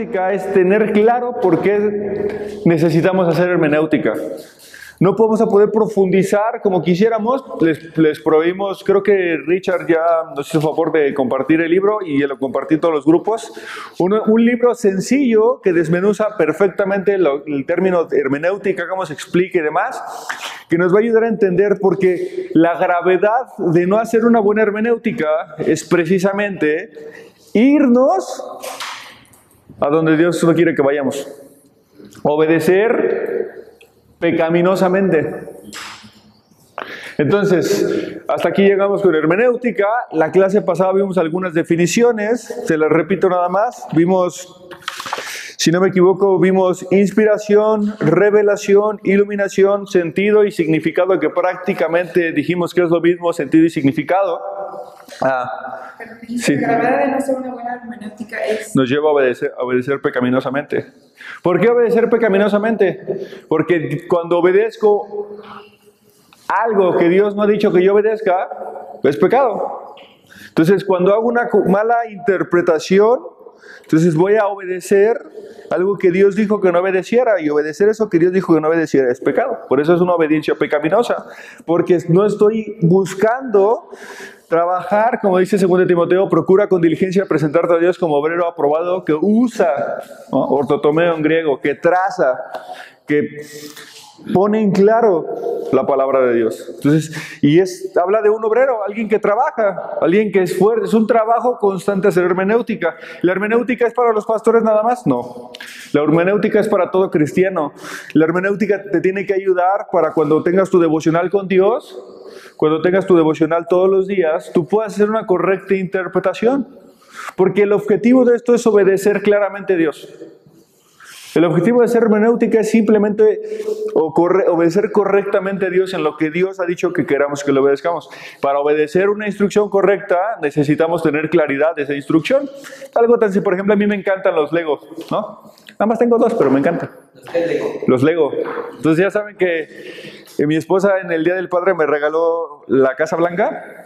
hermenéutica es tener claro por qué necesitamos hacer hermenéutica. No podemos poder profundizar como quisiéramos. Les proveímos, creo que Richard ya nos hizo favor de compartir el libro y lo compartí en todos los grupos. Un libro sencillo que desmenuza perfectamente el término de hermenéutica, cómo se explica y demás, que nos va a ayudar a entender porque la gravedad de no hacer una buena hermenéutica es precisamente irnos a donde Dios no quiere que vayamos. Obedecer pecaminosamente. Entonces, hasta aquí llegamos con hermenéutica. La clase pasada vimos algunas definiciones, se las repito nada más. Vimos, si no me equivoco, vimos inspiración, revelación, iluminación, sentido y significado, que prácticamente dijimos que es lo mismo, sentido y significado. Pero sí. La gravedad de no ser una buena hermenéutica nos lleva a obedecer pecaminosamente. ¿Por qué obedecer pecaminosamente? Porque cuando obedezco algo que Dios no ha dicho que yo obedezca, es pecado. Entonces, cuando hago una mala interpretación, entonces voy a obedecer algo que Dios dijo que no obedeciera, y obedecer eso que Dios dijo que no obedeciera es pecado. Por eso es una obediencia pecaminosa, porque no estoy buscando trabajar, como dice 2 Timoteo, procura con diligencia presentarte a Dios como obrero aprobado que usa, ¿no? Ortotomeo en griego, que traza, que pone en claro la palabra de Dios. Entonces, habla de un obrero, alguien que trabaja, alguien que es fuerte. Es un trabajo constante hacer hermenéutica. ¿La hermenéutica es para los pastores nada más? No. La hermenéutica es para todo cristiano. La hermenéutica te tiene que ayudar para cuando tengas tu devocional con Dios, cuando tengas tu devocional todos los días, tú puedas hacer una correcta interpretación. Porque el objetivo de esto es obedecer claramente a Dios. El objetivo de ser hermenéutica es simplemente obedecer correctamente a Dios en lo que Dios ha dicho que queramos que le obedezcamos. Para obedecer una instrucción correcta necesitamos tener claridad de esa instrucción. Algo tan si, por ejemplo, a mí me encantan los Legos, ¿no? Nada más tengo 2, pero me encantan. Los Lego. Entonces ya saben que mi esposa en el Día del Padre me regaló la Casa Blanca.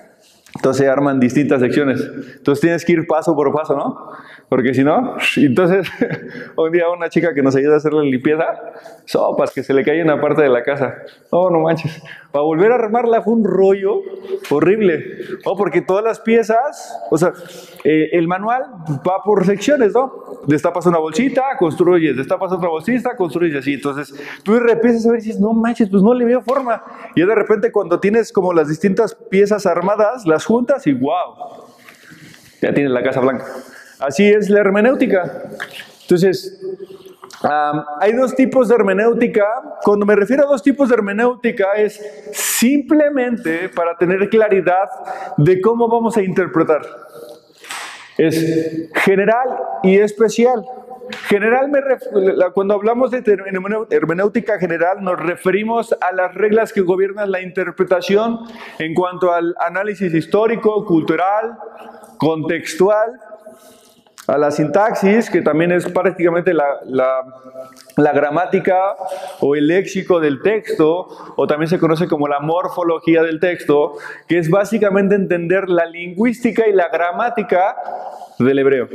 Entonces se arman distintas secciones. Entonces tienes que ir paso por paso, ¿no? Porque si no, entonces un día una chica que nos ayuda a hacer la limpieza, sopas que se le cae una parte de la casa. Oh, no manches. Para volver a armarla fue un rollo horrible. Oh, porque todas las piezas, o sea, el manual va por secciones, ¿no? Destapas una bolsita, construyes. Destapas otra bolsita, construyes así. Entonces tú empiezas a ver y dices, no manches, pues no le veo forma. Y de repente cuando tienes como las distintas piezas armadas, las juntas y ¡wow! Ya tienes la Casa Blanca. Así es la hermenéutica. Entonces, hay 2 tipos de hermenéutica. Cuando me refiero a 2 tipos de hermenéutica es simplemente para tener claridad de cómo vamos a interpretar. Es general y especial. General, cuando hablamos de hermenéutica general, nos referimos a las reglas que gobiernan la interpretación en cuanto al análisis histórico, cultural, contextual, a la sintaxis, que también es prácticamente la gramática o el léxico del texto, o también se conoce como la morfología del texto, que es básicamente entender la lingüística y la gramática del hebreo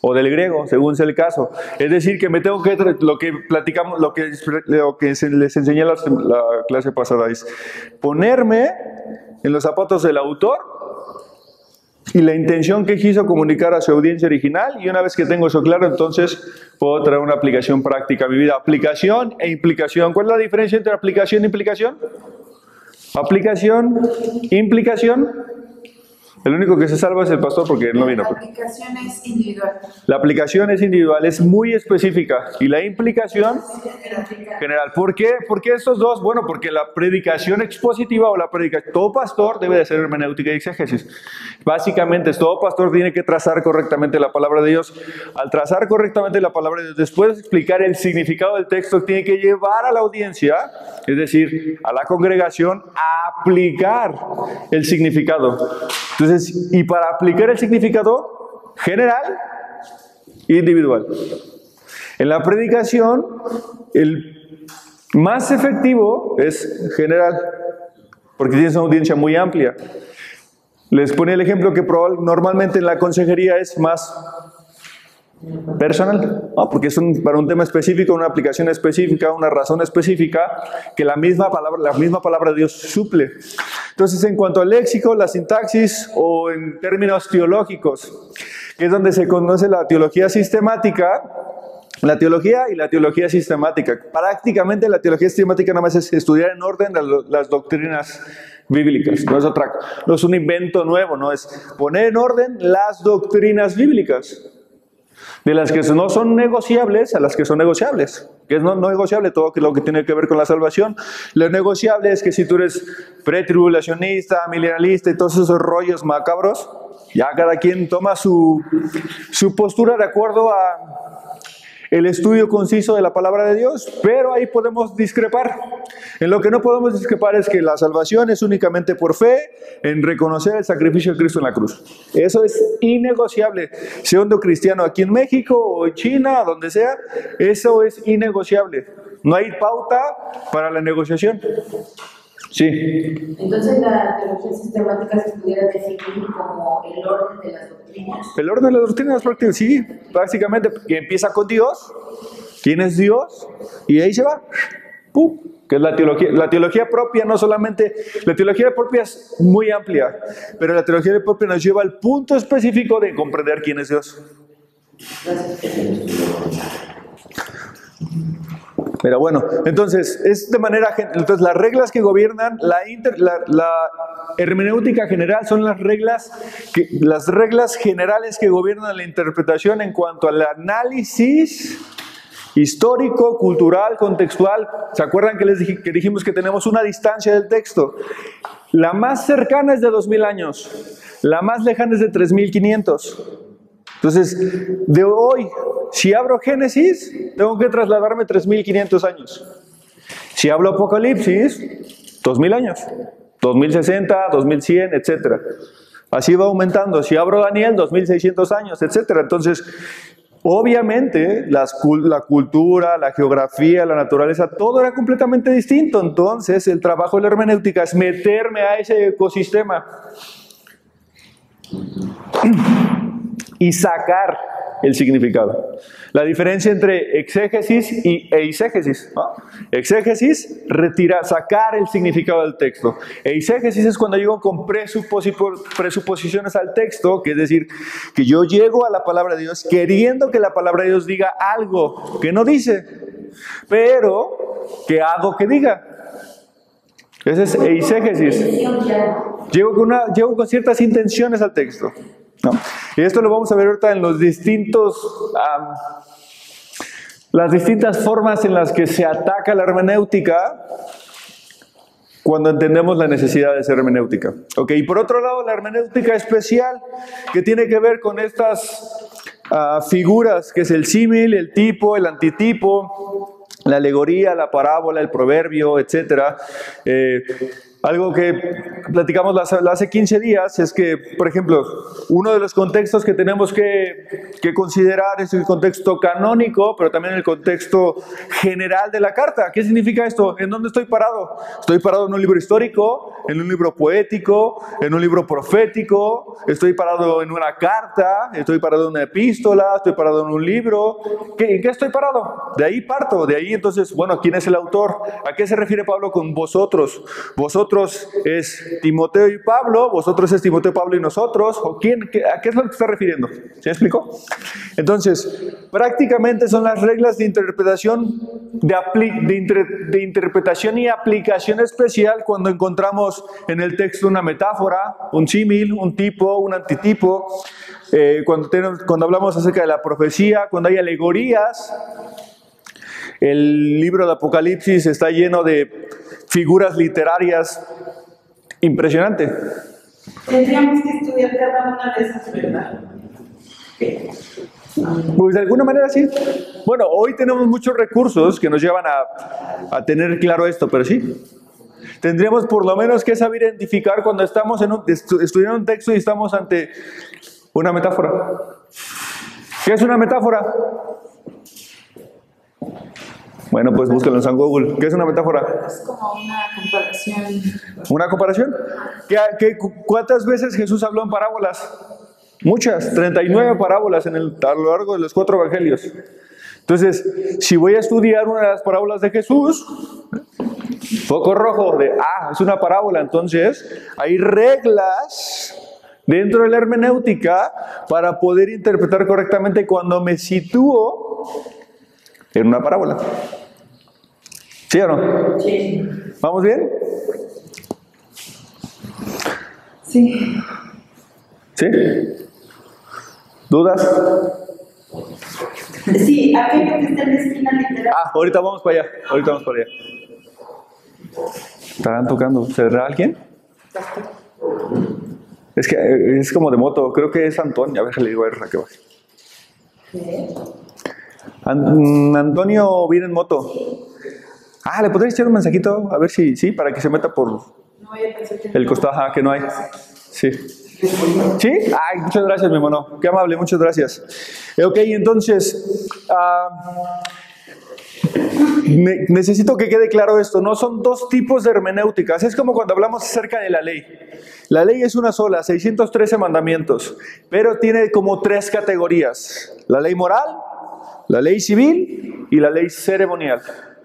o del griego, según sea el caso. Es decir, que me tengo que, lo que platicamos, lo que les enseñé la clase pasada, es ponerme en los zapatos del autor y la intención que quiso comunicar a su audiencia original, y una vez que tengo eso claro, entonces puedo traer una aplicación práctica a mi vida. Aplicación e implicación. ¿Cuál es la diferencia entre aplicación e implicación? Aplicación, implicación. El único que se salva es el pastor porque él no vino. La aplicación es individual. La aplicación es individual, es muy específica. Y la implicación general. ¿Por qué? ¿Por qué estos dos? Bueno, porque la predicación expositiva o la predicación, todo pastor debe de ser hermenéutica y exégesis. Básicamente, todo pastor tiene que trazar correctamente la palabra de Dios. Al trazar correctamente la palabra de Dios, después de explicar el significado del texto, tiene que llevar a la audiencia, es decir, a la congregación, a aplicar el significado. Entonces, y para aplicar el significado general e individual. En la predicación, el más efectivo es general, porque tienes una audiencia muy amplia. Les ponía el ejemplo que normalmente en la consejería es más Personal, ¿no? Porque es para un tema específico, una aplicación específica, una razón específica que la misma palabra de Dios suple. Entonces, en cuanto al léxico, la sintaxis o en términos teológicos, que es donde se conoce la teología sistemática, la teología y la teología sistemática. Prácticamente la teología sistemática nada más es estudiar en orden las doctrinas bíblicas. No es un invento nuevo, no es poner en orden las doctrinas bíblicas. De las que no son negociables a las que son negociables. Que es no negociable todo lo que tiene que ver con la salvación. Lo negociable es que si tú eres pretribulacionista, milenialista y todos esos rollos macabros, ya cada quien toma su postura de acuerdo a el estudio conciso de la palabra de Dios, pero ahí podemos discrepar. En lo que no podemos discrepar es que la salvación es únicamente por fe, en reconocer el sacrificio de Cristo en la cruz. Eso es innegociable. Siendo cristiano aquí en México o en China, donde sea, eso es innegociable. No hay pauta para la negociación. Sí. Entonces la teología sistemática se pudiera definir como el orden de las doctrinas. El orden de las doctrinas, sí, prácticamente, que empieza con Dios, quién es Dios, y ahí se va. ¡Pum! Que es la teología. La teología propia no solamente, la teología propia es muy amplia, pero la teología propia nos lleva al punto específico de comprender quién es Dios. Pero bueno, entonces, es de manera, entonces las reglas que gobiernan la hermenéutica general son las reglas generales que gobiernan la interpretación en cuanto al análisis histórico, cultural, contextual. ¿Se acuerdan que dijimos que tenemos una distancia del texto? La más cercana es de 2000 años, la más lejana es de 3500. Entonces, de hoy, si abro Génesis, tengo que trasladarme 3500 años. Si hablo Apocalipsis, 2000 años, 2060, 2100, etc. Así va aumentando. Si abro Daniel, 2600 años, etc. Entonces, obviamente, la cultura, la geografía, la naturaleza, todo era completamente distinto. Entonces, el trabajo de la hermenéutica es meterme a ese ecosistema y sacar el significado. La diferencia entre exégesis e eisegesis, ¿no? Exégesis, sacar el significado del texto. Eisegesis es cuando llego con presuposiciones al texto, que es decir, que yo llego a la palabra de Dios queriendo que la palabra de Dios diga algo que no dice, pero que hago que diga. Ese es eisegesis. Llego con ciertas intenciones al texto, ¿no? Y esto lo vamos a ver ahorita en los las distintas formas en las que se ataca la hermenéutica cuando entendemos la necesidad de ser hermenéutica. Okay, y por otro lado, la hermenéutica especial, que tiene que ver con estas figuras, que es el símil, el tipo, el antitipo, la alegoría, la parábola, el proverbio, etc. Algo que platicamos hace 15 días es que, por ejemplo, uno de los contextos que tenemos que considerar es el contexto canónico, pero también el contexto general de la carta. ¿Qué significa esto? ¿En dónde estoy parado? Estoy parado en un libro histórico, en un libro poético, en un libro profético, estoy parado en una carta, estoy parado en una epístola, estoy parado en un libro. ¿En qué estoy parado? De ahí parto, de ahí entonces, bueno, ¿quién es el autor? ¿A qué se refiere Pablo con vosotros? Vosotros es Timoteo y Pablo, vosotros es Timoteo, Pablo y nosotros, ¿o quién? ¿A qué es lo que está refiriendo? ¿Se explicó? Entonces, prácticamente son las reglas de interpretación, de interpretación y aplicación especial cuando encontramos en el texto una metáfora, un símil, un tipo, un antitipo, cuando hablamos acerca de la profecía, cuando hay alegorías. El libro de Apocalipsis está lleno de figuras literarias impresionante. Tendríamos que estudiar cada una de esas, ¿verdad? Pues de alguna manera sí. Bueno, hoy tenemos muchos recursos que nos llevan a tener claro esto, pero sí. Tendríamos por lo menos que saber identificar cuando estamos estudiando un texto y estamos ante una metáfora. ¿Qué es una metáfora? Bueno, pues búsquenlo en San Google. ¿Qué es una metáfora? Es como una comparación. ¿Una comparación? ¿Cuántas veces Jesús habló en parábolas? Muchas, 39 parábolas a lo largo de los 4 evangelios. Entonces, si voy a estudiar una de las parábolas de Jesús, foco rojo de, es una parábola, entonces hay reglas dentro de la hermenéutica para poder interpretar correctamente cuando me sitúo en una parábola. ¿Sí o no? Sí. ¿Vamos bien? Sí. ¿Sí? ¿Dudas? Sí, aquello que está en la esquina literal. Ahorita vamos para allá. ¿Estarán tocando? ¿Será alguien? Es que es como de moto. Creo que es Antonio. A ver, le digo a qué va. ¿Qué? Antonio viene en moto. ¿Le podrías echar un mensajito? A ver si, sí, para que se meta por No voy a pensar que el costado, que no hay. Sí. ¿Sí? Muchas gracias, mi hermano. Qué amable, muchas gracias. Ok, entonces, necesito que quede claro esto. No son dos tipos de hermenéuticas. Es como cuando hablamos acerca de la ley. La ley es una sola, 613 mandamientos, pero tiene como 3 categorías. La ley moral, la ley civil y la ley ceremonial.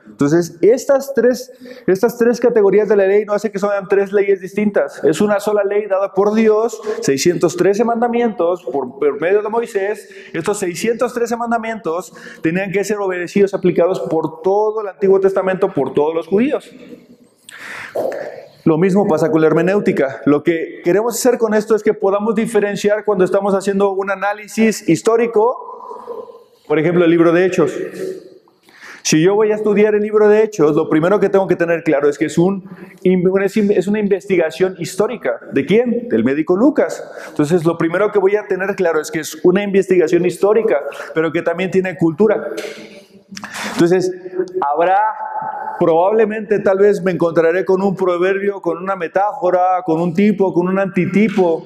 Entonces, estas tres categorías de la ley no hace que sean 3 leyes distintas. Es una sola ley dada por Dios, 613 mandamientos por medio de Moisés. Estos 613 mandamientos tenían que ser obedecidos, aplicados por todo el Antiguo Testamento, por todos los judíos. Lo mismo pasa con la hermenéutica. Lo que queremos hacer con esto es que podamos diferenciar cuando estamos haciendo un análisis histórico, por ejemplo, el libro de Hechos. Si yo voy a estudiar el libro de Hechos, lo primero que tengo que tener claro es que es una investigación histórica. ¿De quién? Del médico Lucas. Entonces, lo primero que voy a tener claro es que es una investigación histórica, pero que también tiene cultura. Entonces, probablemente tal vez me encontraré con un proverbio, con una metáfora, con un tipo, con un antitipo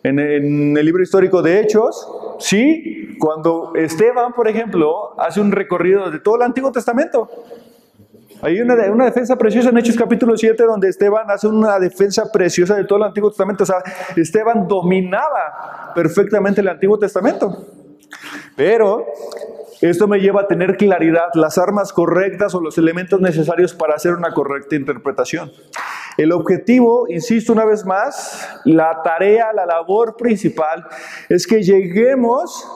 en el libro histórico de Hechos. Sí, cuando Esteban, por ejemplo, hace un recorrido de todo el Antiguo Testamento. Hay una defensa preciosa en Hechos capítulo 7, donde Esteban hace una defensa preciosa de todo el Antiguo Testamento. O sea, Esteban dominaba perfectamente el Antiguo Testamento. Pero esto me lleva a tener claridad, las armas correctas o los elementos necesarios para hacer una correcta interpretación. El objetivo, insisto una vez más, la tarea, la labor principal, es que lleguemos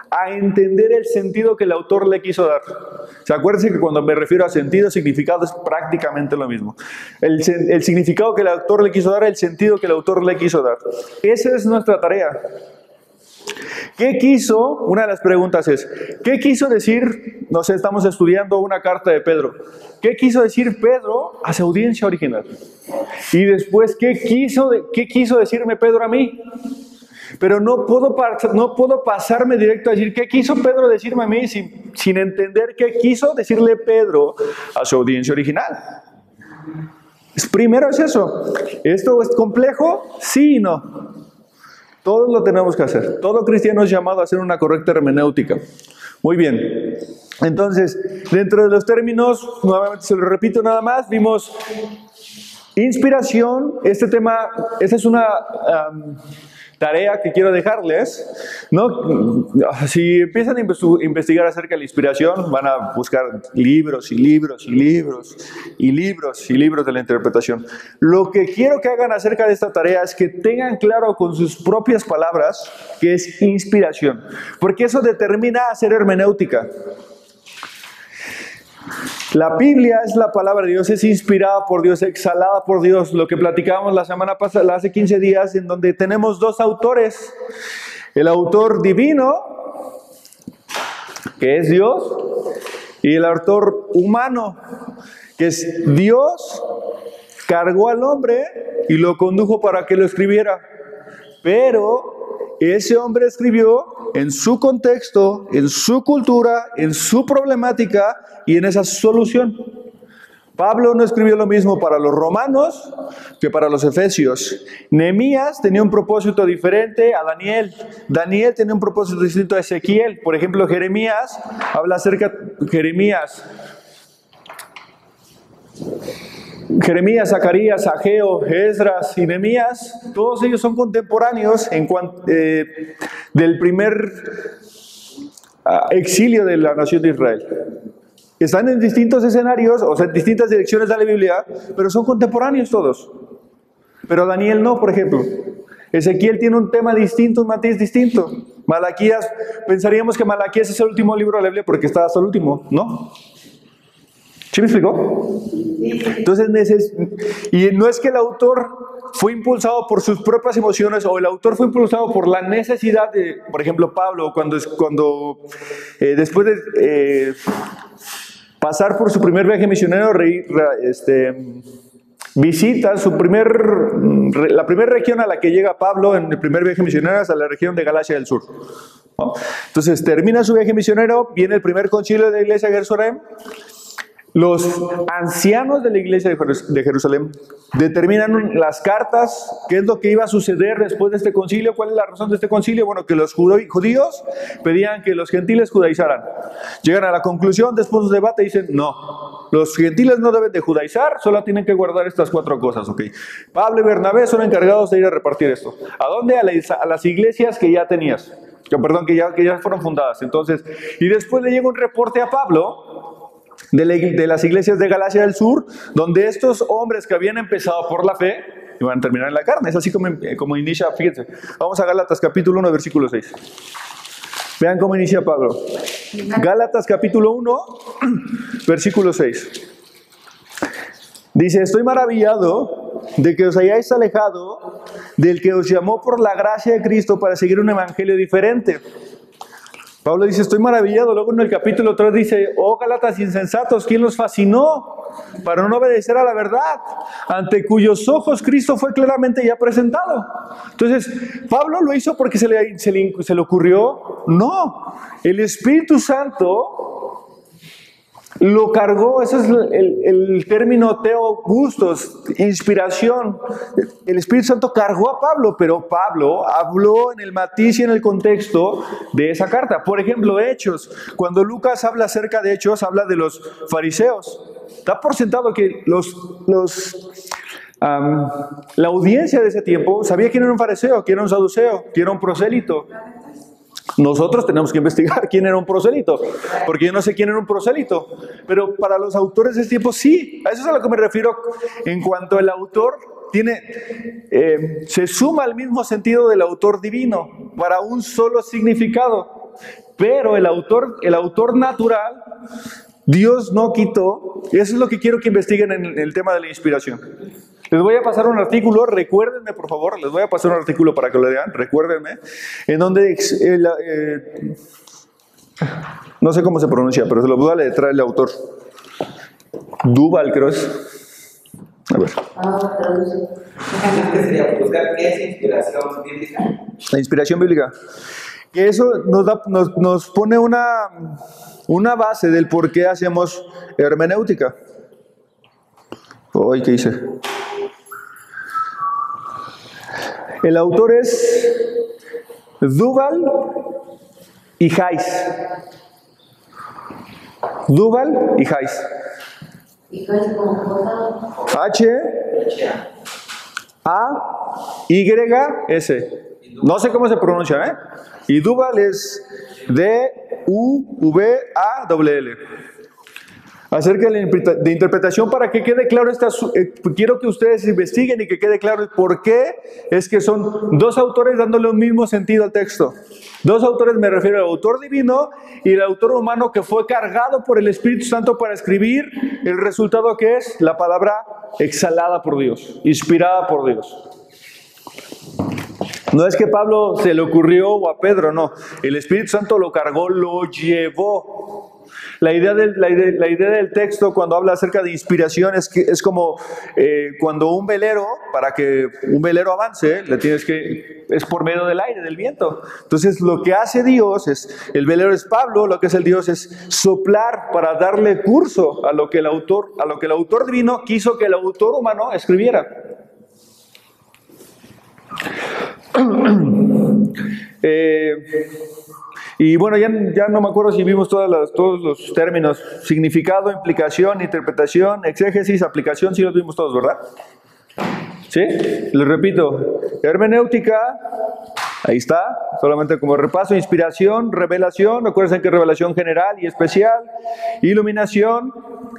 a entender el sentido que el autor le quiso dar. ¿Se acuerdan que cuando me refiero a sentido, significado es prácticamente lo mismo? El significado que el autor le quiso dar, el sentido que el autor le quiso dar. Esa es nuestra tarea. ¿Qué quiso? Una de las preguntas es, ¿qué quiso decir? No sé, estamos estudiando una carta de Pedro. ¿Qué quiso decir Pedro a su audiencia original? Y después, ¿qué quiso decirme Pedro a mí? Pero no puedo pasarme directo a decir, ¿qué quiso Pedro decirme a mí? Sin entender qué quiso decirle Pedro a su audiencia original. Primero es eso. ¿Esto es complejo? Sí y no. Todos lo tenemos que hacer. Todo cristiano es llamado a hacer una correcta hermenéutica. Muy bien. Entonces, dentro de los términos, nuevamente se lo repito nada más, vimos inspiración. Esta es una tarea que quiero dejarles, ¿no? Si empiezan a investigar acerca de la inspiración, van a buscar libros y libros y libros y libros y libros de la interpretación. Lo que quiero que hagan acerca de esta tarea es que tengan claro con sus propias palabras qué es inspiración, porque eso determina hacer hermenéutica. La Biblia es la palabra de Dios, es inspirada por Dios, exhalada por Dios. Lo que platicábamos la semana pasada, hace 15 días, en donde tenemos 2 autores. El autor divino, que es Dios, y el autor humano, que es Dios, cargó al hombre y lo condujo para que lo escribiera. Pero ese hombre escribió en su contexto, en su cultura, en su problemática y en esa solución. Pablo no escribió lo mismo para los romanos que para los efesios. Nehemías tenía un propósito diferente a Daniel. Daniel tenía un propósito distinto a Ezequiel. Por ejemplo, Jeremías habla acerca de Jeremías. Jeremías, Zacarías, Ageo, Esdras y Nehemías, todos ellos son contemporáneos del primer exilio de la nación de Israel. Están en distintos escenarios, o sea, en distintas direcciones de la Biblia, pero son contemporáneos todos. Pero Daniel no, por ejemplo. Ezequiel tiene un tema distinto, un matiz distinto. Malaquías, pensaríamos que Malaquías es el último libro de la Biblia porque está hasta el último, ¿no? ¿Sí me explicó? Entonces, y no es que el autor fue impulsado por sus propias emociones o el autor fue impulsado por la necesidad de, por ejemplo, Pablo, cuando después de pasar por su primer viaje misionero, visita la primera región a la que llega Pablo en el primer viaje misionero es a la región de Galacia del Sur, ¿no? Entonces termina su viaje misionero, viene el primer concilio de la iglesia de Jerusalén. Los ancianos de la iglesia de Jerusalén determinan las cartas, qué es lo que iba a suceder después de este concilio, cuál es la razón de este concilio. Bueno, que los judíos pedían que los gentiles judaizaran. Llegan a la conclusión, después de un debate, dicen, no, los gentiles no deben de judaizar, solo tienen que guardar estas 4 cosas, ¿ok? Pablo y Bernabé son encargados de ir a repartir esto. ¿A dónde? A las iglesias que ya tenías, que ya fueron fundadas. Entonces, y después le llega un reporte a Pablo de las iglesias de Galacia del Sur, donde estos hombres que habían empezado por la fe iban a terminar en la carne. Es así como inicia, fíjense. Vamos a Gálatas capítulo 1, versículo 6. Vean cómo inicia Pablo. Gálatas capítulo 1, versículo 6. Dice, estoy maravillado de que os hayáis alejado del que os llamó por la gracia de Cristo para seguir un evangelio diferente. Pablo dice, estoy maravillado. Luego en el capítulo 3 dice, oh Gálatas insensatos, ¿quién los fascinó para no obedecer a la verdad? Ante cuyos ojos Cristo fue claramente ya presentado. Entonces, ¿Pablo lo hizo porque se le ocurrió? No, el Espíritu Santo lo cargó. Ese es el término teogustos, inspiración. El Espíritu Santo cargó a Pablo, pero Pablo habló en el matiz y en el contexto de esa carta. Por ejemplo, Hechos. Cuando Lucas habla acerca de Hechos, habla de los fariseos. Da por sentado que la audiencia de ese tiempo sabía quién era un fariseo, quién era un saduceo, quién era un prosélito. Nosotros tenemos que investigar quién era un prosélito, porque yo no sé quién era un prosélito, pero para los autores de ese tiempo sí, a eso es a lo que me refiero en cuanto el autor se suma al mismo sentido del autor divino, para un solo significado, pero el autor natural, Dios no quitó, y eso es lo que quiero que investiguen en el tema de la inspiración. Les voy a pasar un artículo, recuérdenme por favor, les voy a pasar un artículo para que lo lean, recuérdenme, en donde, no sé cómo se pronuncia, pero se lo voy a leer el autor. Duval, creo es. A ver. ¿Qué sería buscar qué es inspiración bíblica? La inspiración bíblica. Que eso nos pone una base del por qué hacemos hermenéutica. ¿Qué hice? El autor es Duval y Heiss. Duval y Heiss. H-A-Y-S. No sé cómo se pronuncia, ¿eh? Y Duval es D-U-V-A-L-L. Acerca de interpretación, para que quede claro, quiero que ustedes investiguen y que quede claro el por qué es que son 2 autores dándole un mismo sentido al texto. 2 autores, me refiero al autor divino y el autor humano que fue cargado por el Espíritu Santo para escribir el resultado que es la palabra exhalada por Dios, inspirada por Dios. No es que Pablo se le ocurrió o a Pedro, no. El Espíritu Santo lo cargó, lo llevó. La idea del texto cuando habla acerca de inspiración es como cuando un velero, para que un velero avance, es por medio del aire, del viento. Entonces lo que hace Dios el velero es Pablo, lo que es el Dios es soplar para darle curso a lo que el autor divino quiso que el autor humano escribiera. Y bueno, ya no me acuerdo si vimos todos los términos. Significado, implicación, interpretación, exégesis, aplicación, sí los vimos todos, ¿verdad? ¿Sí? Les repito, hermenéutica, ahí está, solamente como repaso, inspiración, revelación, recuerden que revelación general y especial, iluminación,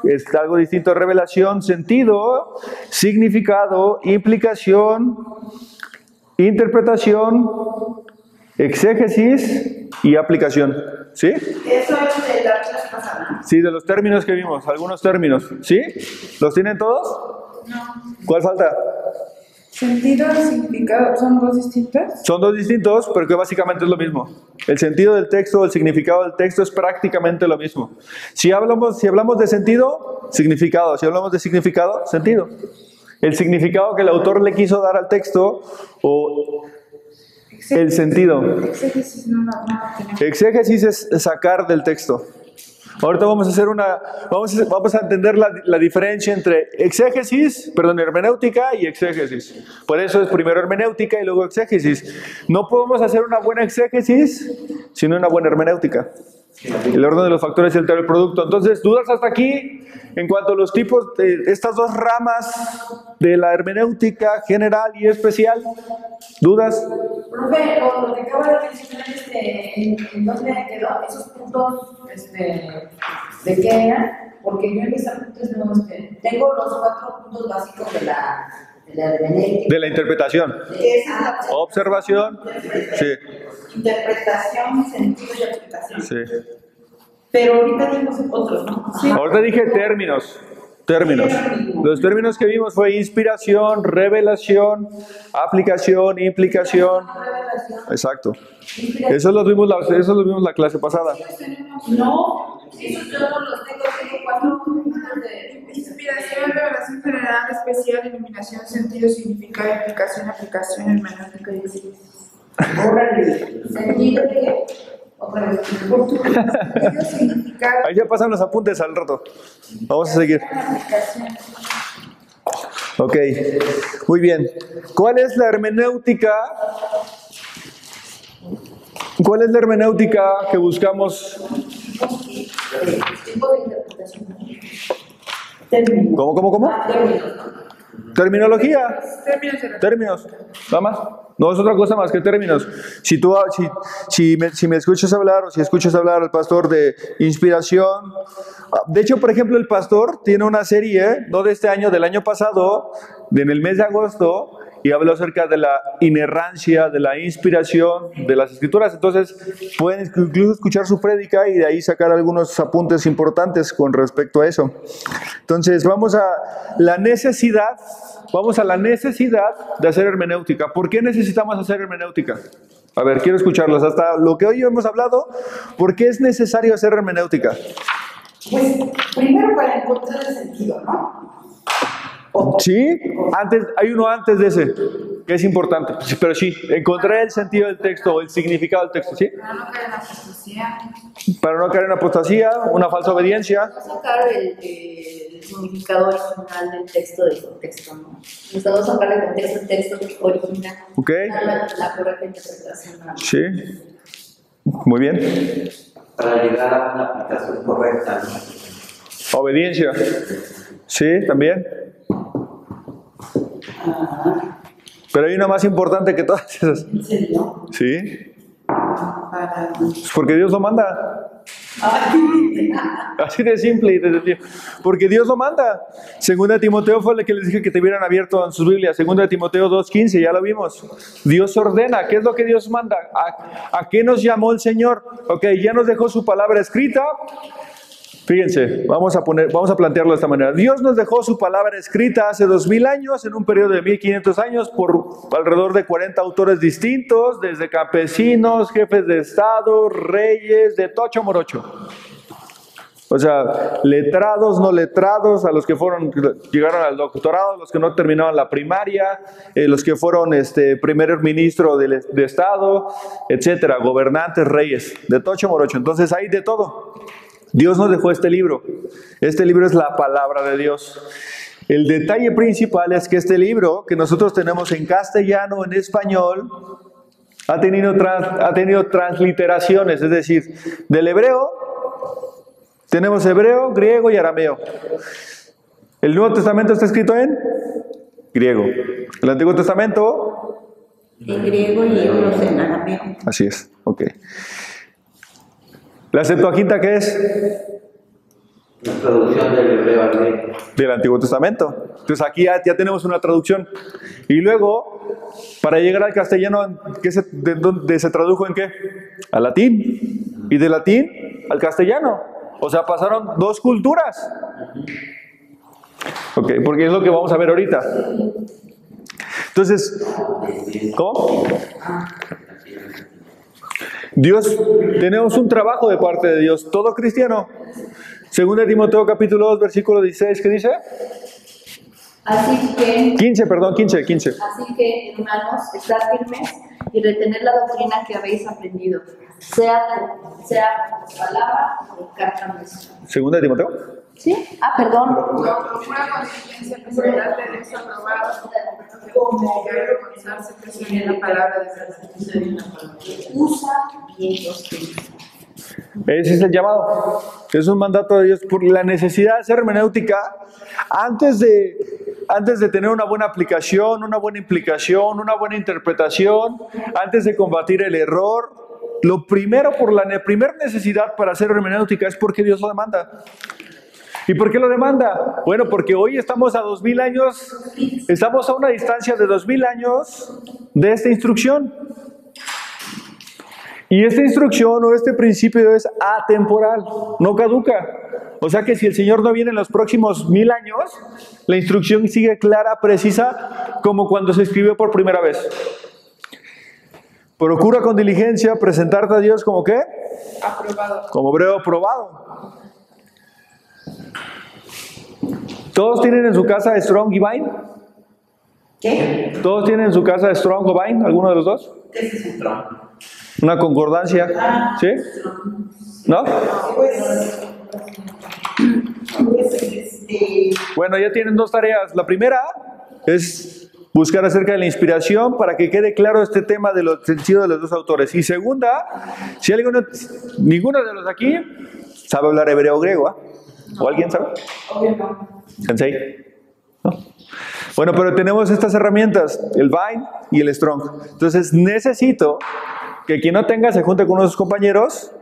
es algo distinto a revelación, sentido, significado, implicación, interpretación, exégesis y aplicación, ¿sí? Eso es de la clase pasada. Sí, de los términos que vimos, algunos términos, ¿sí? ¿Los tienen todos? No. ¿Cuál falta? Sentido y significado son dos distintos. Son dos distintos, pero que básicamente es lo mismo. El sentido del texto, el significado del texto es prácticamente lo mismo. Si hablamos de sentido, significado. Si hablamos de significado, sentido. El significado que el autor le quiso dar al texto o el sentido. Exégesis no tenemos. Exégesis es sacar del texto. Ahorita vamos a entender la diferencia entre hermenéutica y exégesis. Por eso es primero hermenéutica y luego exégesis. No podemos hacer una buena exégesis sin una buena hermenéutica. El orden de los factores altera el producto. Entonces, ¿dudas hasta aquí en cuanto a los tipos de estas dos ramas de la hermenéutica general y especial? ¿Dudas? Profe, lo que acaba de mencionar, ¿en dónde quedó? Esos puntos, ¿de qué eran? Porque yo en mis apuntes no, tengo los 4 puntos básicos de la hermenéutica. De la interpretación. Observación. Sí. Interpretación, sentido y aplicación. Sí. Pero ahorita dimos otros, ¿no? Sí. Ahorita dije términos. Los términos que vimos fue inspiración, revelación, aplicación, implicación. Exacto. Eso lo vimos la clase pasada. No, esos yo no los tengo 4 puntos de Inspiración, revelación general, especial, iluminación, sentido, significado, implicación, aplicación, hermenéutica y exégesis. órale, sentido de qué. Otra vez. Sentido, significado. Ahí ya pasan los apuntes al rato. Vamos a seguir. Aplicación. Ok, muy bien. ¿Cuál es la hermenéutica? ¿Cuál es la hermenéutica que buscamos? Tipo de interpretación. Términos. ¿Cómo? Términos. Terminología. Términos de la Términos, nada más. No es otra cosa más que términos. Si me escuchas hablar o si escuchas hablar al pastor de inspiración. De hecho, por ejemplo, el pastor tiene una serie, no de este año, del año pasado, en el mes de agosto, y habló acerca de la inerrancia, de la inspiración de las escrituras. Entonces, pueden incluso escuchar su prédica y de ahí sacar algunos apuntes importantes con respecto a eso. Entonces, vamos a la necesidad de hacer hermenéutica. ¿Por qué necesitamos hacer hermenéutica? A ver, quiero escucharlos. Hasta lo que hoy hemos hablado, ¿por qué es necesario hacer hermenéutica? Pues, primero para encontrar el sentido, ¿no? Sí, hay uno antes de ese, que es importante. Pero sí, encontrar el sentido del texto o el significado del texto, ¿sí? Para no caer en apostasía. Para no caer en apostasía, una falsa obediencia. Vamos a sacar el significado original del texto del contexto, ¿no? Necesitamos sacar el contexto del texto original. ¿Ok? La correcta interpretación. ¿No? Sí. Muy bien. Para llegar a una aplicación correcta, ¿no? Obediencia. Sí, también. Pero hay una más importante que todas esas. ¿En serio? Sí. Para... Pues porque Dios lo manda. Así de simple y de sencillo. Porque Dios lo manda. Segunda de Timoteo fue el que les dije que te hubieran abierto en sus Biblias. Segunda de Timoteo 2:15, ya lo vimos. Dios ordena. ¿Qué es lo que Dios manda? ¿A qué nos llamó el Señor? Ok, ya nos dejó su palabra escrita. Fíjense, vamos a plantearlo de esta manera. Dios nos dejó su palabra escrita hace 2000 años, en un periodo de 1500 años, por alrededor de 40 autores distintos, desde campesinos, jefes de estado, reyes, de tocho morocho. O sea, letrados, no letrados, a los que llegaron al doctorado, los que no terminaron la primaria, los que fueron primer ministro de estado, etcétera, gobernantes, reyes, de tocho morocho. Entonces hay de todo. Dios nos dejó este libro. Este libro es la palabra de Dios. El detalle principal es que este libro, que nosotros tenemos en castellano, en español, ha tenido transliteraciones, es decir, del hebreo tenemos hebreo, griego y arameo. El Nuevo Testamento está escrito en griego. El Antiguo Testamento En griego y otros en arameo. así es, ok. ¿La Septuaginta qué es? La traducción del hebreo al griego. Del Antiguo Testamento. Entonces aquí ya tenemos una traducción. Y luego, para llegar al castellano, ¿de dónde se tradujo en qué? Al latín. Y de latín al castellano. O sea, pasaron 2 culturas. Ok, porque es lo que vamos a ver ahorita. Entonces, ¿cómo? Dios, tenemos un trabajo de parte de Dios. Todo cristiano. Según de Timoteo capítulo 2, versículo 16, ¿qué dice? Así que, 15. así que, hermanos, estad firmes y retened la doctrina que habéis aprendido, sea por palabra o por carta nuestra. Según de Timoteo. ¿Sí? Perdón. Procura con diligencia presentarte de eso aprobado, como reconocerse que se viene la palabra de verdad. Usa bien los textos. Ese es el llamado. Es un mandato de Dios por la necesidad de hacer hermenéutica antes de tener una buena aplicación, una buena implicación, una buena interpretación, antes de combatir el error. Lo primero, por la primera necesidad para hacer hermenéutica es porque Dios lo demanda. ¿Y por qué lo demanda? Bueno, porque hoy estamos a 2000 años, estamos a una distancia de 2000 años de esta instrucción. Y esta instrucción o este principio es atemporal, no caduca. O sea que si el Señor no viene en los próximos 1000 años, la instrucción sigue clara, precisa, como cuando se escribió por primera vez. Procura con diligencia presentarte a Dios como ¿qué? Aprobado. Como hebreo probado. ¿Todos tienen en su casa Strong y Vine? ¿Qué? ¿Todos tienen en su casa Strong o Vine? ¿Alguno de los dos? Ese es un tronco. Una concordancia. ¿Sí? ¿No? Bueno, ya tienen 2 tareas. La primera es buscar acerca de la inspiración para que quede claro este tema de los sentidos de los 2 autores. Y segunda, si ninguno de los aquí sabe hablar hebreo o griego, ¿ah? ¿O alguien sabe? Obvio no. ¿Sensei? ¿No? Bueno, pero tenemos estas herramientas, el Vine y el Strong. Entonces necesito que quien no tenga se junte con uno de sus compañeros,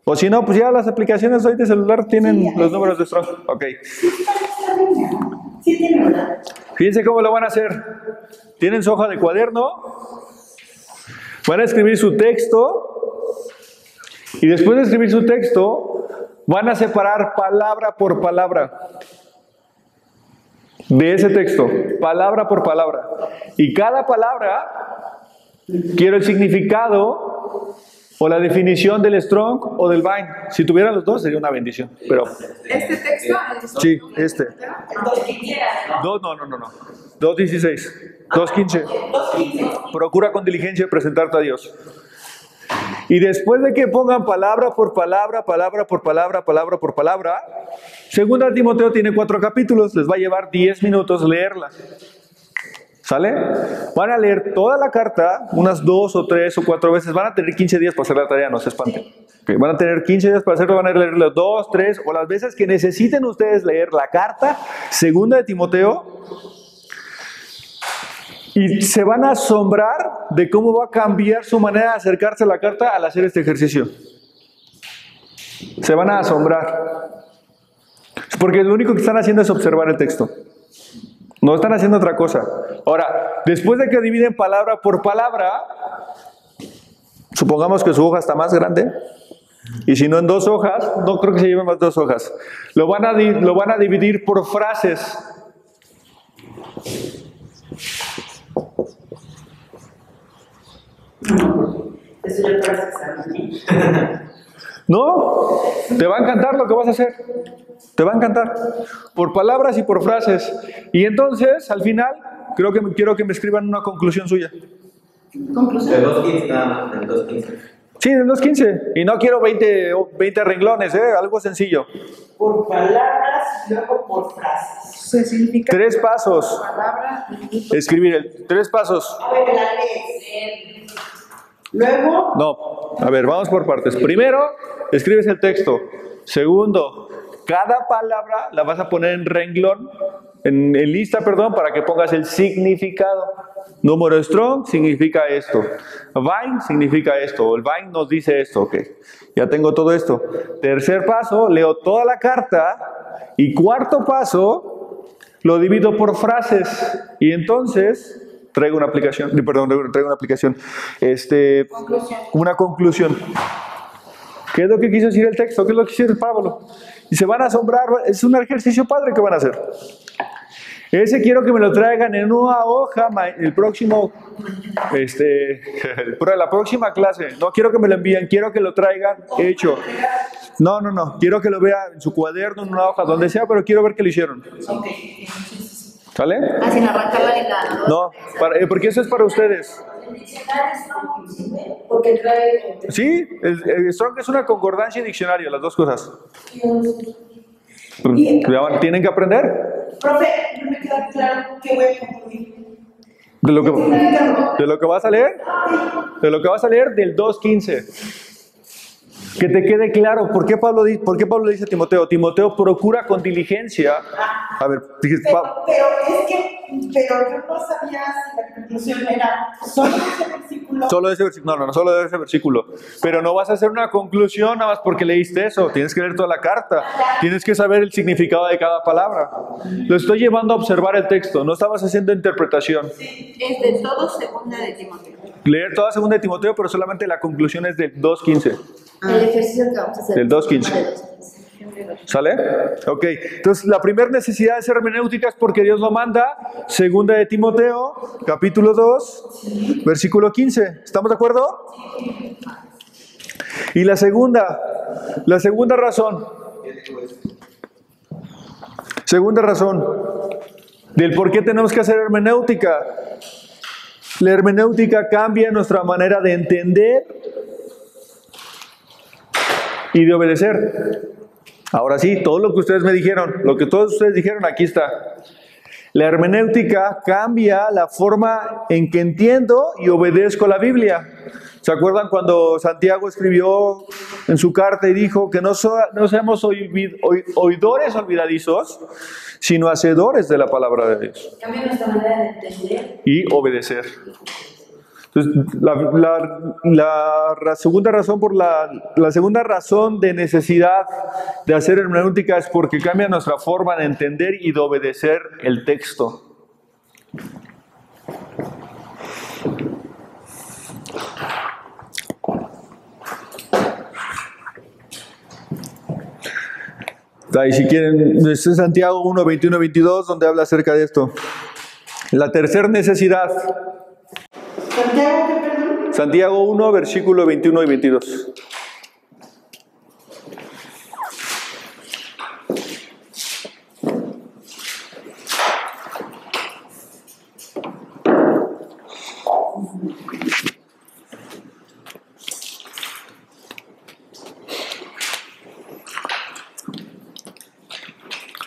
o si no, pues ya las aplicaciones hoy de celular tienen los números de Strong. Ok. Sí tiene, ¿verdad? Fíjense cómo lo van a hacer. Tienen su hoja de cuaderno, van a escribir su texto, y después de escribir su texto, van a separar palabra por palabra de ese texto, palabra por palabra. Y cada palabra, quiero el significado o la definición del Strong o del Vine. Si tuvieran los dos, sería una bendición. Pero, Este texto, sí, este. Entonces, que quieras, ¿no? No. 2.16, 2.15. 2:15. Procura con diligencia presentarte a Dios. Y después de que pongan palabra por palabra, palabra por palabra, palabra por palabra, Segunda de Timoteo tiene 4 capítulos, les va a llevar 10 minutos leerla. ¿Sale? Van a leer toda la carta, unas 2 o 3 o 4 veces, van a tener 15 días para hacer la tarea, no se espanten. Okay, van a tener 15 días para hacerlo, van a leerlo 2, 3 o las veces que necesiten ustedes leer la carta, Segunda de Timoteo, y se van a asombrar de cómo va a cambiar su manera de acercarse a la carta al hacer este ejercicio. Se van a asombrar. Porque lo único que están haciendo es observar el texto. No están haciendo otra cosa. Ahora, después de que dividen palabra por palabra, supongamos que su hoja está más grande, y si no en 2 hojas, no creo que se lleven más 2 hojas. Lo van a dividir por frases. Eso ya parece examen. ¿No? Te va a encantar lo que vas a hacer. Te va a encantar. Por palabras y por frases. Y entonces, al final, quiero que me escriban una conclusión suya. Conclusión. Del 2.15 nada más, del 2.15. Sí, del 2.15. Y no quiero 20 renglones, algo sencillo. Por palabras y luego por frases. se significa 3 pasos. palabra. Escribir 3 pasos. A ver, la lees. Luego, No, a ver, vamos por partes. Primero, escribes el texto. Segundo, cada palabra la vas a poner en renglón, en lista, perdón, para que pongas el significado. Número strong significa esto. Vine significa esto. El Vine nos dice esto. Ok, ya tengo todo esto. Tercer paso, leo toda la carta. Y cuarto paso, lo divido por frases. Y entonces traigo una aplicación. Una conclusión. ¿Qué es lo que quiso decir el texto? ¿Qué es lo que quiso decir Pablo? Y se van a asombrar. Es un ejercicio padre que van a hacer. Ese quiero que me lo traigan en una hoja el próximo, la próxima clase. No quiero que me lo envíen, quiero que lo traigan hecho. No. Quiero que lo vean en su cuaderno, en una hoja, donde sea, pero quiero ver que lo hicieron. ¿Sale? Ah, sin arrancar la liga. No, porque eso es para ustedes. El diccionario Strong sirve porque trae. Sí, el Strong es una concordancia y diccionario, las dos cosas. ¿Tienen que aprender? profe, no me queda claro qué voy a concluir. ¿De lo que vas a leer? De lo que vas a leer del 2.15. Que te quede claro, ¿por qué Pablo dice a Timoteo? Timoteo, procura con diligencia. A ver, Pero yo no sabía si la conclusión era solo ese versículo. Solo de ese versículo. Pero no vas a hacer una conclusión nada más porque leíste eso. Tienes que leer toda la carta. Tienes que saber el significado de cada palabra. Lo estoy llevando a observar el texto. No estabas haciendo interpretación. Es de todo segunda de Timoteo. Leer toda segunda de Timoteo, pero solamente la conclusión es del 2.15. El ejercicio que vamos a hacer. Del 2.15. ¿Sale? Ok. Entonces, la primera necesidad de ser hermenéutica es porque Dios lo manda. Segunda de Timoteo, capítulo 2, versículo 15. ¿Estamos de acuerdo? Y la segunda razón. Segunda razón del por qué tenemos que hacer hermenéutica. La hermenéutica cambia nuestra manera de entender y de obedecer. Ahora sí, todo lo que ustedes me dijeron, lo que todos ustedes dijeron, aquí está. La hermenéutica cambia la forma en que entiendo y obedezco la Biblia. ¿Se acuerdan cuando Santiago escribió en su carta y dijo que no seamos oidores olvidadizos, sino hacedores de la palabra de Dios? Cambia nuestra manera de entender Y obedecer. Entonces, la segunda razón de necesidad de hacer hermenéutica es porque cambia nuestra forma de entender y de obedecer el texto. Y si quieren, es Santiago 1, 21, 22, donde habla acerca de esto. La tercera necesidad. ¿Santiago qué, perdón? Santiago 1, versículo 21 y 22.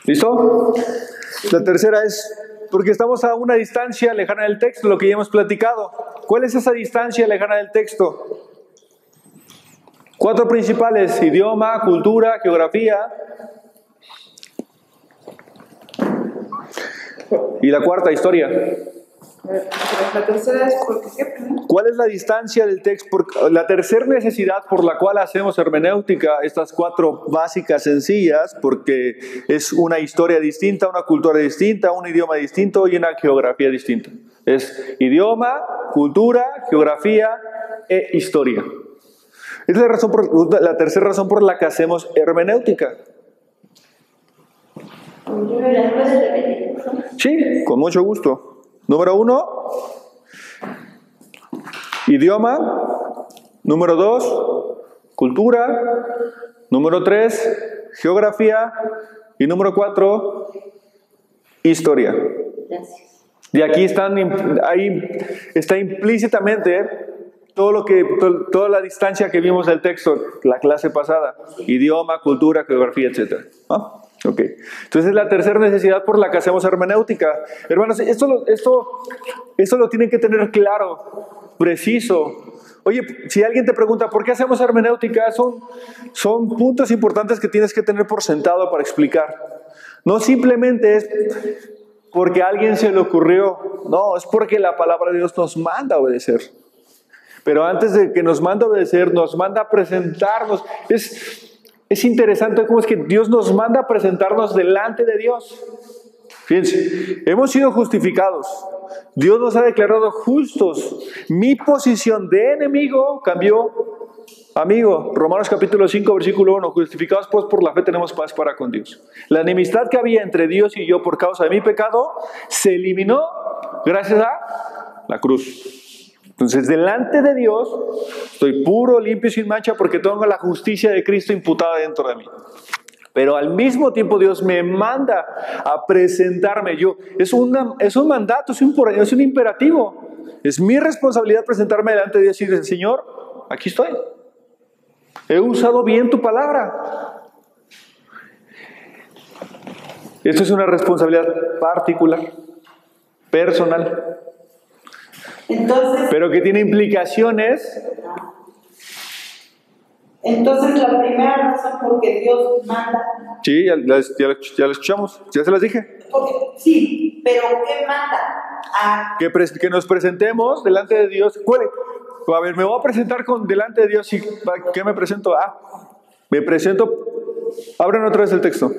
¿Listo? La tercera es porque estamos a una distancia lejana del texto, lo que ya hemos platicado. ¿Cuál es esa distancia lejana del texto? 4 principales: idioma, cultura, geografía. Y la cuarta, historia. La tercera es porque qué, perdón. ¿Cuál es la distancia del texto? La tercera necesidad por la cual hacemos hermenéutica, estas 4 básicas sencillas, porque es una historia distinta, una cultura distinta, un idioma distinto y una geografía distinta. Es idioma, cultura, geografía e historia. Es la tercera razón por la que hacemos hermenéutica. Sí, con mucho gusto. Número 1, idioma. Número 2, cultura. Número 3, geografía. Y número 4, historia. Gracias. Y aquí ahí está implícitamente toda la distancia que vimos del texto, la clase pasada. Idioma, cultura, geografía, etc. ¿Ah? Ok. Entonces es la tercera necesidad por la que hacemos hermenéutica. Hermanos, esto lo tienen que tener claro, preciso, Oye, si alguien te pregunta, ¿por qué hacemos hermenéutica? Son puntos importantes que tienes que tener por sentado para explicar. No simplemente es porque a alguien se le ocurrió, no, es porque la palabra de Dios nos manda a obedecer. Pero antes de que nos manda a obedecer, nos manda a presentarnos. Es interesante cómo es que Dios nos manda a presentarnos delante de Dios. Fíjense, hemos sido justificados. Dios nos ha declarado justos. Mi posición de enemigo cambió amigo. Romanos capítulo 5, versículo 1. Justificados pues por la fe tenemos paz para con Dios. La enemistad que había entre Dios y yo por causa de mi pecado se eliminó gracias a la cruz. Entonces, delante de Dios, estoy puro, limpio y sin mancha porque tengo la justicia de Cristo imputada dentro de mí. Pero al mismo tiempo Dios me manda a presentarme yo. Es un mandato, es un imperativo. Es mi responsabilidad presentarme delante de Dios y decir, Señor, aquí estoy. He usado bien tu palabra. Esto es una responsabilidad particular, personal. Entonces, pero que tiene implicaciones. Entonces la primera razón por que Dios manda. Sí, ya la escuchamos, ya se las dije. Sí, pero ¿qué manda? Que nos presentemos delante de Dios. A ver, me voy a presentar delante de Dios. ¿Qué me presento? Me presento. Abran otra vez el texto.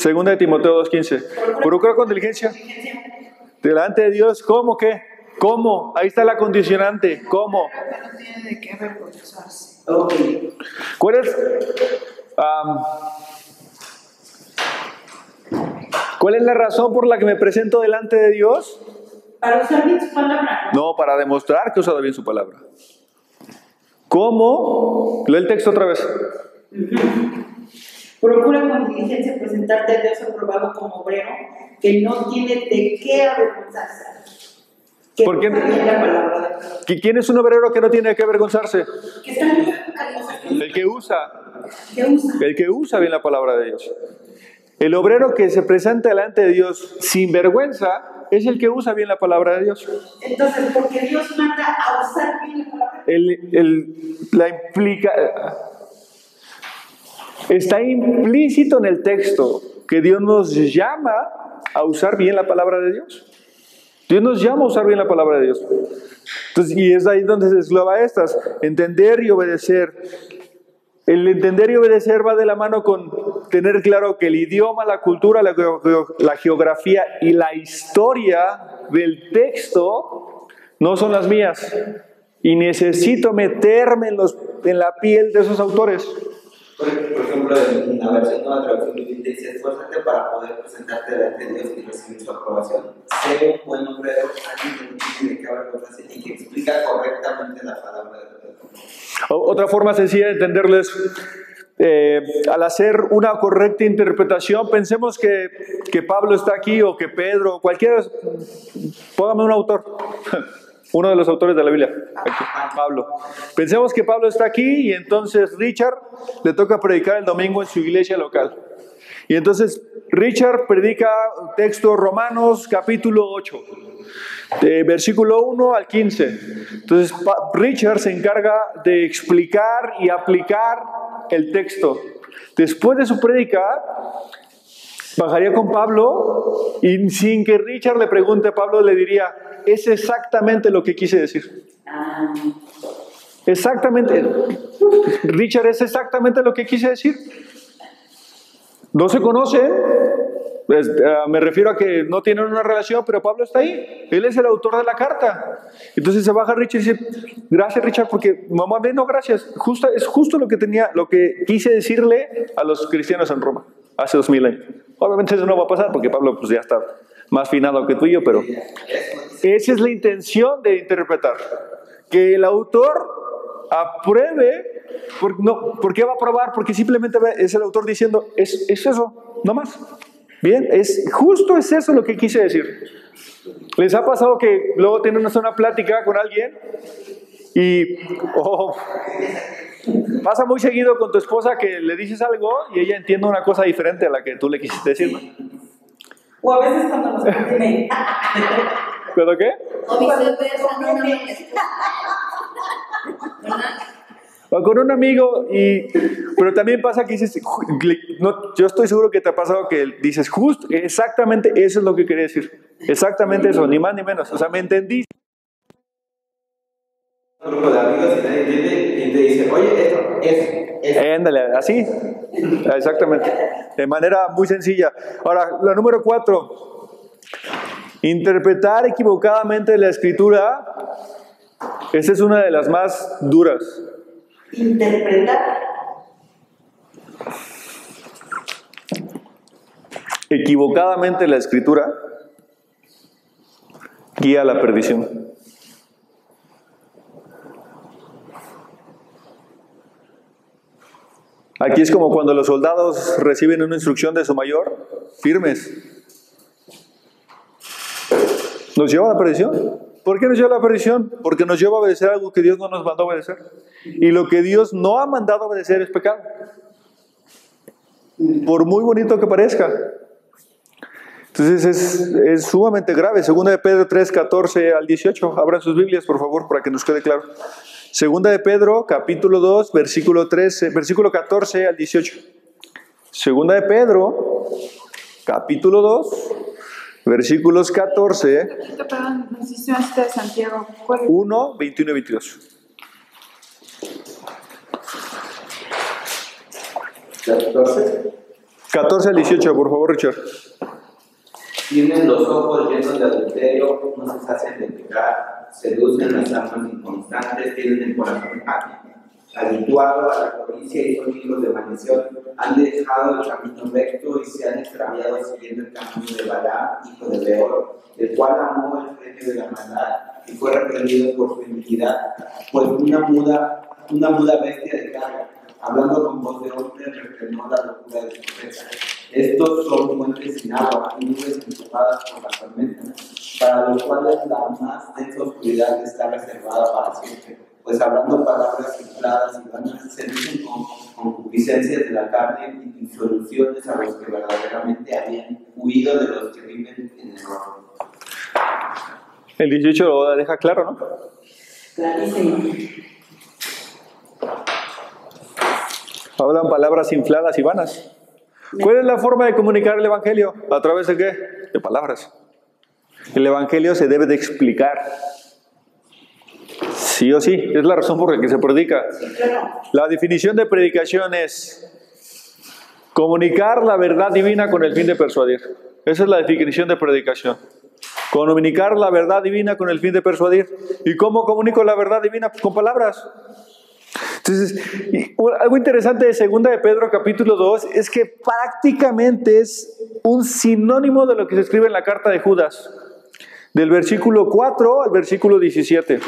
2 de Timoteo 2:15. Procura con diligencia. Delante de Dios, ¿cómo qué? ¿Cómo? Ahí está la condicionante. ¿Cómo? No tiene de qué avergonzarse. ¿Cuál es la razón por la que me presento delante de Dios? Para usar bien su palabra. No, para demostrar que he usado bien su palabra. ¿Cómo? Lee el texto otra vez. Procura con diligencia presentarte a Dios aprobado como obrero que no tiene de qué avergonzarse. ¿Por qué? La palabra. ¿Quién es un obrero que no tiene que avergonzarse? Que está bien. El que usa. ¿Qué usa? El que usa bien la palabra de Dios. El obrero que se presenta delante de Dios sin vergüenza es el que usa bien la palabra de Dios. Entonces, porque Dios manda a usar bien la palabra. Está implícito en el texto que Dios nos llama a usar bien la palabra de Dios. Dios nos llama a usar bien la palabra de Dios. Entonces, y es ahí donde se desglova estas. Entender y obedecer. El entender y obedecer va de la mano con tener claro que el idioma, la cultura, la geografía y la historia del texto no son las mías. Y necesito meterme en la piel de esos autores. Por ejemplo, en la versión Nueva Traducción Viviente dice: esfuérzate para poder presentarte delante de Dios y recibir su aprobación. Sé un buen obrero, alguien que no tiene de qué avergonzarse y que explica correctamente la palabra de Dios. Otra forma sencilla de entenderles, al hacer una correcta interpretación, pensemos que Pablo está aquí o que Pedro, cualquiera, póngame un autor. Uno de los autores de la Biblia, aquí, Pablo. Pensemos que Pablo está aquí y entonces Richard le toca predicar el domingo en su iglesia local. Y entonces Richard predica texto Romanos capítulo 8, de versículo 1 al 15. Entonces Richard se encarga de explicar y aplicar el texto. Después de su prédica, bajaría con Pablo y sin que Richard le pregunte, Pablo le diría: es exactamente lo que quise decir. Exactamente. Richard, es exactamente lo que quise decir. No se conocen, me refiero a que no tienen una relación, pero Pablo está ahí. Él es el autor de la carta. Entonces se baja Richard y dice: gracias, Richard, porque mamá, no, gracias. Es justo lo que quise decirle a los cristianos en Roma hace 2000 años. Obviamente eso no va a pasar porque Pablo pues ya está más finado que tú y yo, pero esa es la intención de interpretar. Que el autor apruebe. ¿Por qué va a aprobar? Porque simplemente es el autor diciendo: es eso, no más. Bien, es eso lo que quise decir. ¿Les ha pasado que luego tienen una plática con alguien y pasa muy seguido con tu esposa que le dices algo y ella entiende una cosa diferente a la que tú le quisiste decir, ¿no? O a veces cuando nos contiene. ¿Pero qué? O viceversa, no, O con un amigo, pero también pasa que dices, no, yo estoy seguro que te ha pasado que dices, justo, exactamente eso es lo que quería decir. Exactamente eso, ni más ni menos. O sea, me entendí. Un grupo de amigos y nadie entiende y te dice, oye, eso. Ándale, así. Exactamente. De manera muy sencilla. Ahora, la número 4. Interpretar equivocadamente la escritura. Esta es una de las más duras. Interpretar. Equivocadamente la escritura guía a la perdición. Aquí es como cuando los soldados reciben una instrucción de su mayor, firmes. ¿Nos lleva a la perdición? ¿Por qué nos lleva a la perdición? Porque nos lleva a obedecer algo que Dios no nos mandó a obedecer. Y lo que Dios no ha mandado a obedecer es pecado. Por muy bonito que parezca. Entonces es sumamente grave. Segunda de Pedro 3, 14 al 18. Abran sus Biblias, por favor, para que nos quede claro. Segunda de Pedro, capítulo 2, versículo 14 al 18. Segunda de Pedro, capítulo 2, versículos 14, Perdón, nos hiciste una cita de Santiago. 1, 21 y 22. 14 al 18, por favor, Richard. Tienen los ojos llenos de adulterio, no se hacen de pecar, seducen las almas inconstantes, tienen el corazón habituado a la codicia y son hijos de maldición, han dejado el camino recto y se han extraviado siguiendo el camino de Balaam, hijo de Beor, el cual amó el premio de la maldad y fue reprendido por su iniquidad, pues una muda bestia de carga, hablando con voz de hombre, refrenó la locura de su peca. Estos son fuentes sin agua y nubes empujadas por la tormenta, para los cuales la más densa oscuridad está reservada para siempre. Pues hablando palabras infladas y vanas, se dicen con concupiscencias de la carne y soluciones a los que verdaderamente habían huido de los que viven en el error. El 18 lo deja claro, ¿no? Clarísimo. Hablan palabras infladas y vanas. ¿Cuál es la forma de comunicar el Evangelio? ¿A través de qué? De palabras. El Evangelio se debe de explicar. Sí o sí, es la razón por la que se predica. La definición de predicación es comunicar la verdad divina con el fin de persuadir. Esa es la definición de predicación. Comunicar la verdad divina con el fin de persuadir. ¿Y cómo comunico la verdad divina? Pues con palabras. Entonces, algo interesante de 2 de Pedro capítulo 2 es que prácticamente es un sinónimo de lo que se escribe en la carta de Judas, del versículo 4 al versículo 17.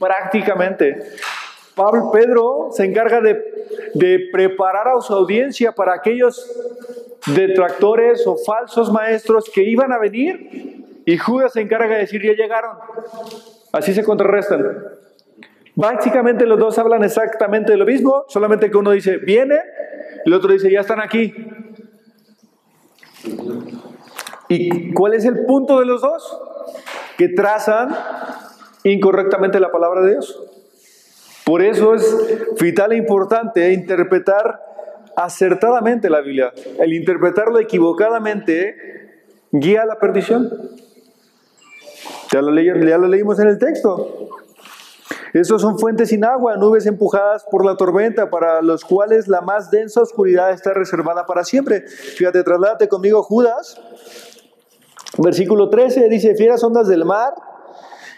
Prácticamente. Pedro se encarga de preparar a su audiencia para aquellos detractores o falsos maestros que iban a venir, y Judas se encarga de decir, ya llegaron. Así se contrarrestan. Básicamente los dos hablan exactamente de lo mismo, solamente que uno dice, viene, y el otro dice, ya están aquí. ¿Y cuál es el punto de los dos? Que trazan incorrectamente la palabra de Dios. Por eso es vital e importante interpretar acertadamente la Biblia. El interpretarlo equivocadamente guía a la perdición. Ya lo leímos en el texto. Estos son fuentes sin agua, nubes empujadas por la tormenta, para los cuales la más densa oscuridad está reservada para siempre. Fíjate, trasládate conmigo Judas. Versículo 13 dice, fieras ondas del mar,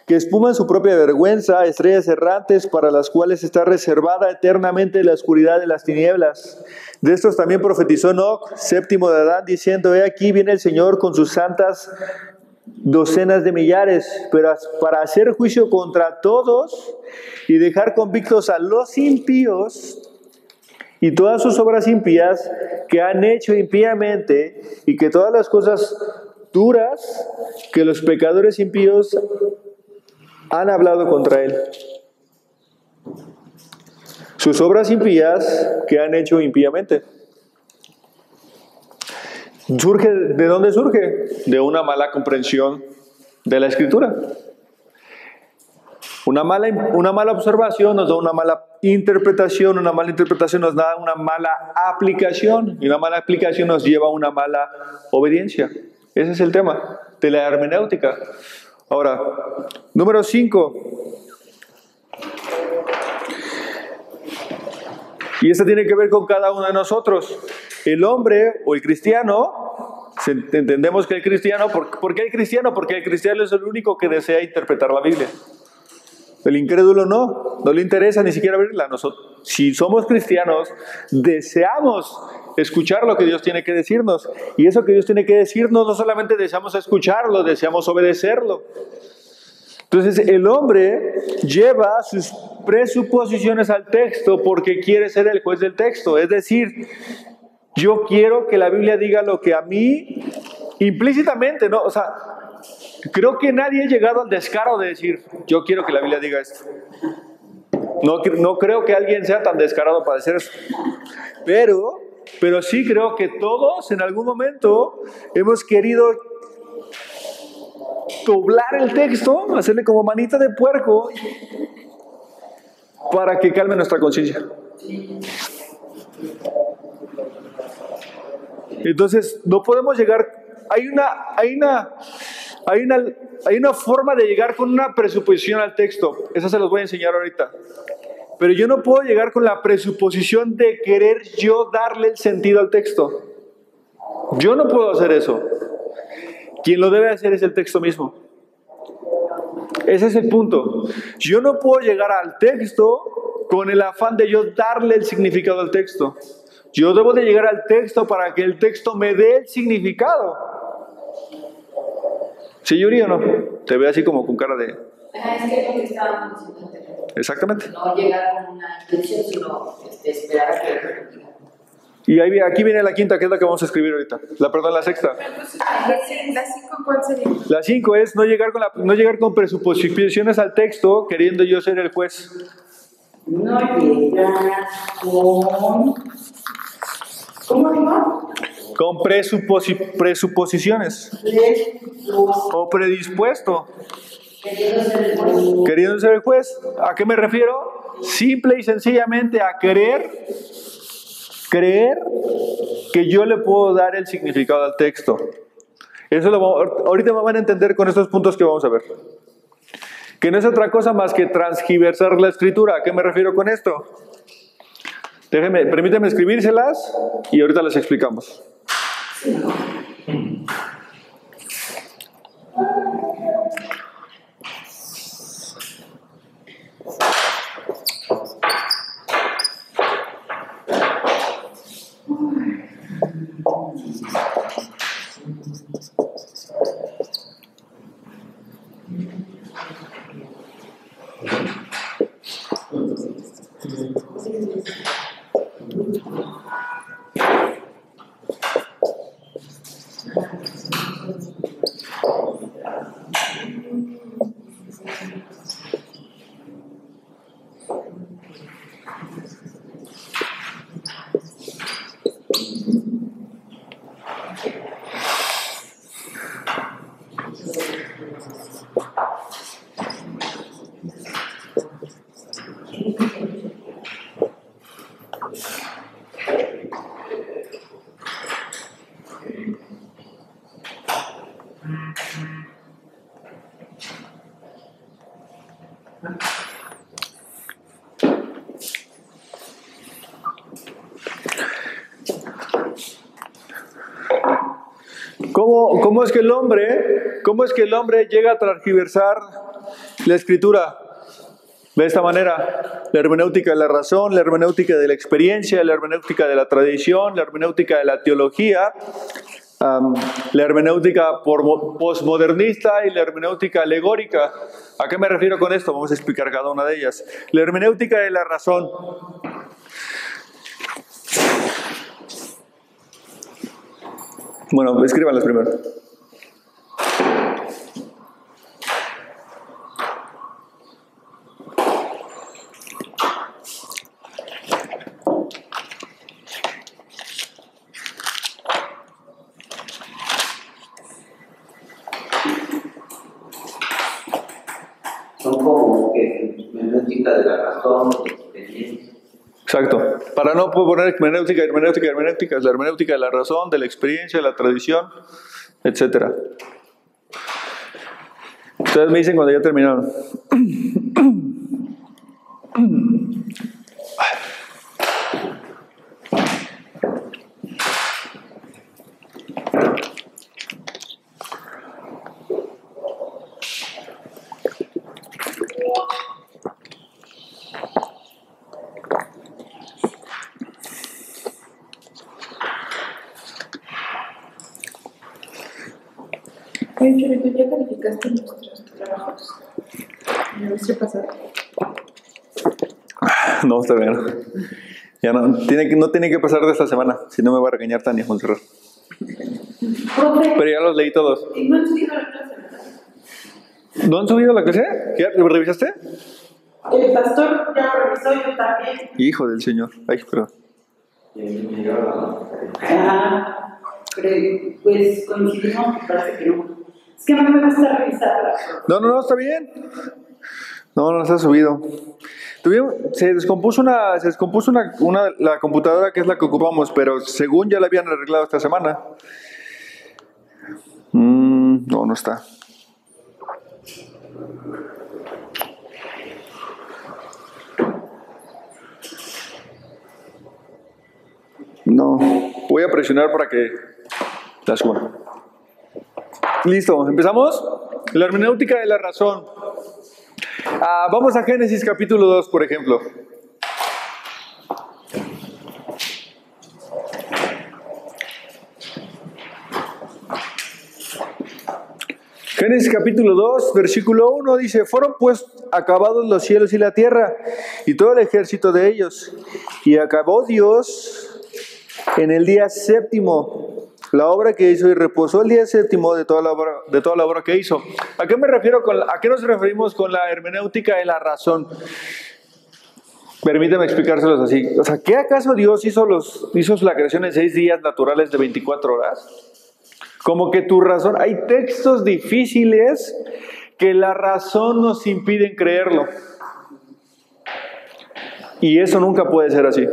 que espuman su propia vergüenza, estrellas errantes, para las cuales está reservada eternamente la oscuridad de las tinieblas. De estos también profetizó Enoc, séptimo de Adán, diciendo, he aquí viene el Señor con sus santas docenas de millares, pero para hacer juicio contra todos y dejar convictos a los impíos y todas sus obras impías que han hecho impíamente, y que todas las cosas duras que los pecadores impíos han hablado contra él. Sus obras impías que han hecho impíamente. ¿De dónde surge? De una mala comprensión de la Escritura. Una mala observación nos da una mala interpretación nos da una mala aplicación, y una mala aplicación nos lleva a una mala obediencia. Ese es el tema de la hermenéutica. Ahora, número 5. Y esto tiene que ver con cada uno de nosotros. El hombre o el cristiano, entendemos que el cristiano, ¿por qué el cristiano? Porque el cristiano es el único que desea interpretar la Biblia. El incrédulo no le interesa ni siquiera abrirla. Nosotros, si somos cristianos, deseamos escuchar lo que Dios tiene que decirnos. Y eso que Dios tiene que decirnos, no solamente deseamos escucharlo, deseamos obedecerlo. Entonces el hombre lleva sus presuposiciones al texto porque quiere ser el juez del texto. Es decir, yo quiero que la Biblia diga lo que a mí, implícitamente, ¿no? O sea, creo que nadie ha llegado al descaro de decir, yo quiero que la Biblia diga esto. No creo que alguien sea tan descarado para decir eso. Pero sí creo que todos en algún momento hemos querido doblar el texto, hacerle como manita de puerco para que calme nuestra conciencia. Entonces, no podemos llegar. Hay una forma de llegar con una presuposición al texto. Esa se los voy a enseñar ahorita. Pero yo no puedo llegar con la presuposición de querer yo darle el sentido al texto. Yo no puedo hacer eso. Quien lo debe hacer es el texto mismo. Ese es el punto. Yo no puedo llegar al texto con el afán de yo darle el significado al texto. Yo debo de llegar al texto para que el texto me dé el significado. ¿Sí, Yuri, o no? Te veo así como con cara de... Es que es lo que estábamos diciendo anteriormente. Exactamente. No llegar con una intención, sino esperar a que... Y aquí viene la quinta, que es la que vamos a escribir ahorita. La sexta. ¿La 5 cuál sería? La 5 es no llegar con presuposiciones al texto queriendo yo ser el juez. No llegar con... ¿Cómo digo? Con presuposiciones. O predispuesto. Queriendo ser el juez. ¿A qué me refiero? Simple y sencillamente a creer que yo le puedo dar el significado al texto. Eso ahorita me van a entender con estos puntos que vamos a ver. Que no es otra cosa más que transgiversar la escritura. ¿A qué me refiero con esto? Permítanme escribírselas y ahorita les explicamos. ¿Cómo es que el hombre llega a transgiversar la escritura? De esta manera, la hermenéutica de la razón, la hermenéutica de la experiencia, la hermenéutica de la tradición, la hermenéutica de la teología, la hermenéutica postmodernista y la hermenéutica alegórica. ¿A qué me refiero con esto? Vamos a explicar cada una de ellas. La hermenéutica de la razón. Bueno, escríbanlas primero. Son como como que hermenéutica de la razón, de experiencia. Exacto. Para no poner hermenéutica, es la hermenéutica de la razón, de la experiencia, de la tradición, etc. Ustedes me dicen cuando ya terminaron. Oye, Chorito, ¿ya calificaste nuestros trabajos? ¿En el semestre pasado? No, está bien. Ya no tiene que pasar de esta semana, si no me va a regañar Tania Montserrat. Profe, Pero ya los leí todos. ¿y no han subido la clase, verdad? ¿No han subido la clase? ¿Qué? ¿Revisaste? El pastor ya lo revisó, yo también. Hijo del Señor. Ay, perdón. Ajá. Pero, pues coincidimos que parece que no. Es que no me gusta revisarla. No, está bien. No está subido. Se descompuso la computadora que es la que ocupamos, pero según ya la habían arreglado esta semana. No está. No, voy a presionar para que la suba. Listo, ¿empezamos? La hermenéutica de la razón. Vamos a Génesis capítulo 2, por ejemplo. Génesis capítulo 2, versículo 1 dice: fueron pues acabados los cielos y la tierra, y todo el ejército de ellos. Y acabó Dios en el día séptimo la obra que hizo, y reposó el día séptimo de toda la obra que hizo. ¿A qué me refiero a qué nos referimos con la hermenéutica de la razón? Permítame explicárselos así. O sea, ¿qué acaso Dios hizo la creación en 6 días naturales de 24 horas? Como que tu razón, hay textos difíciles que la razón nos impiden creerlo. Y eso nunca puede ser así.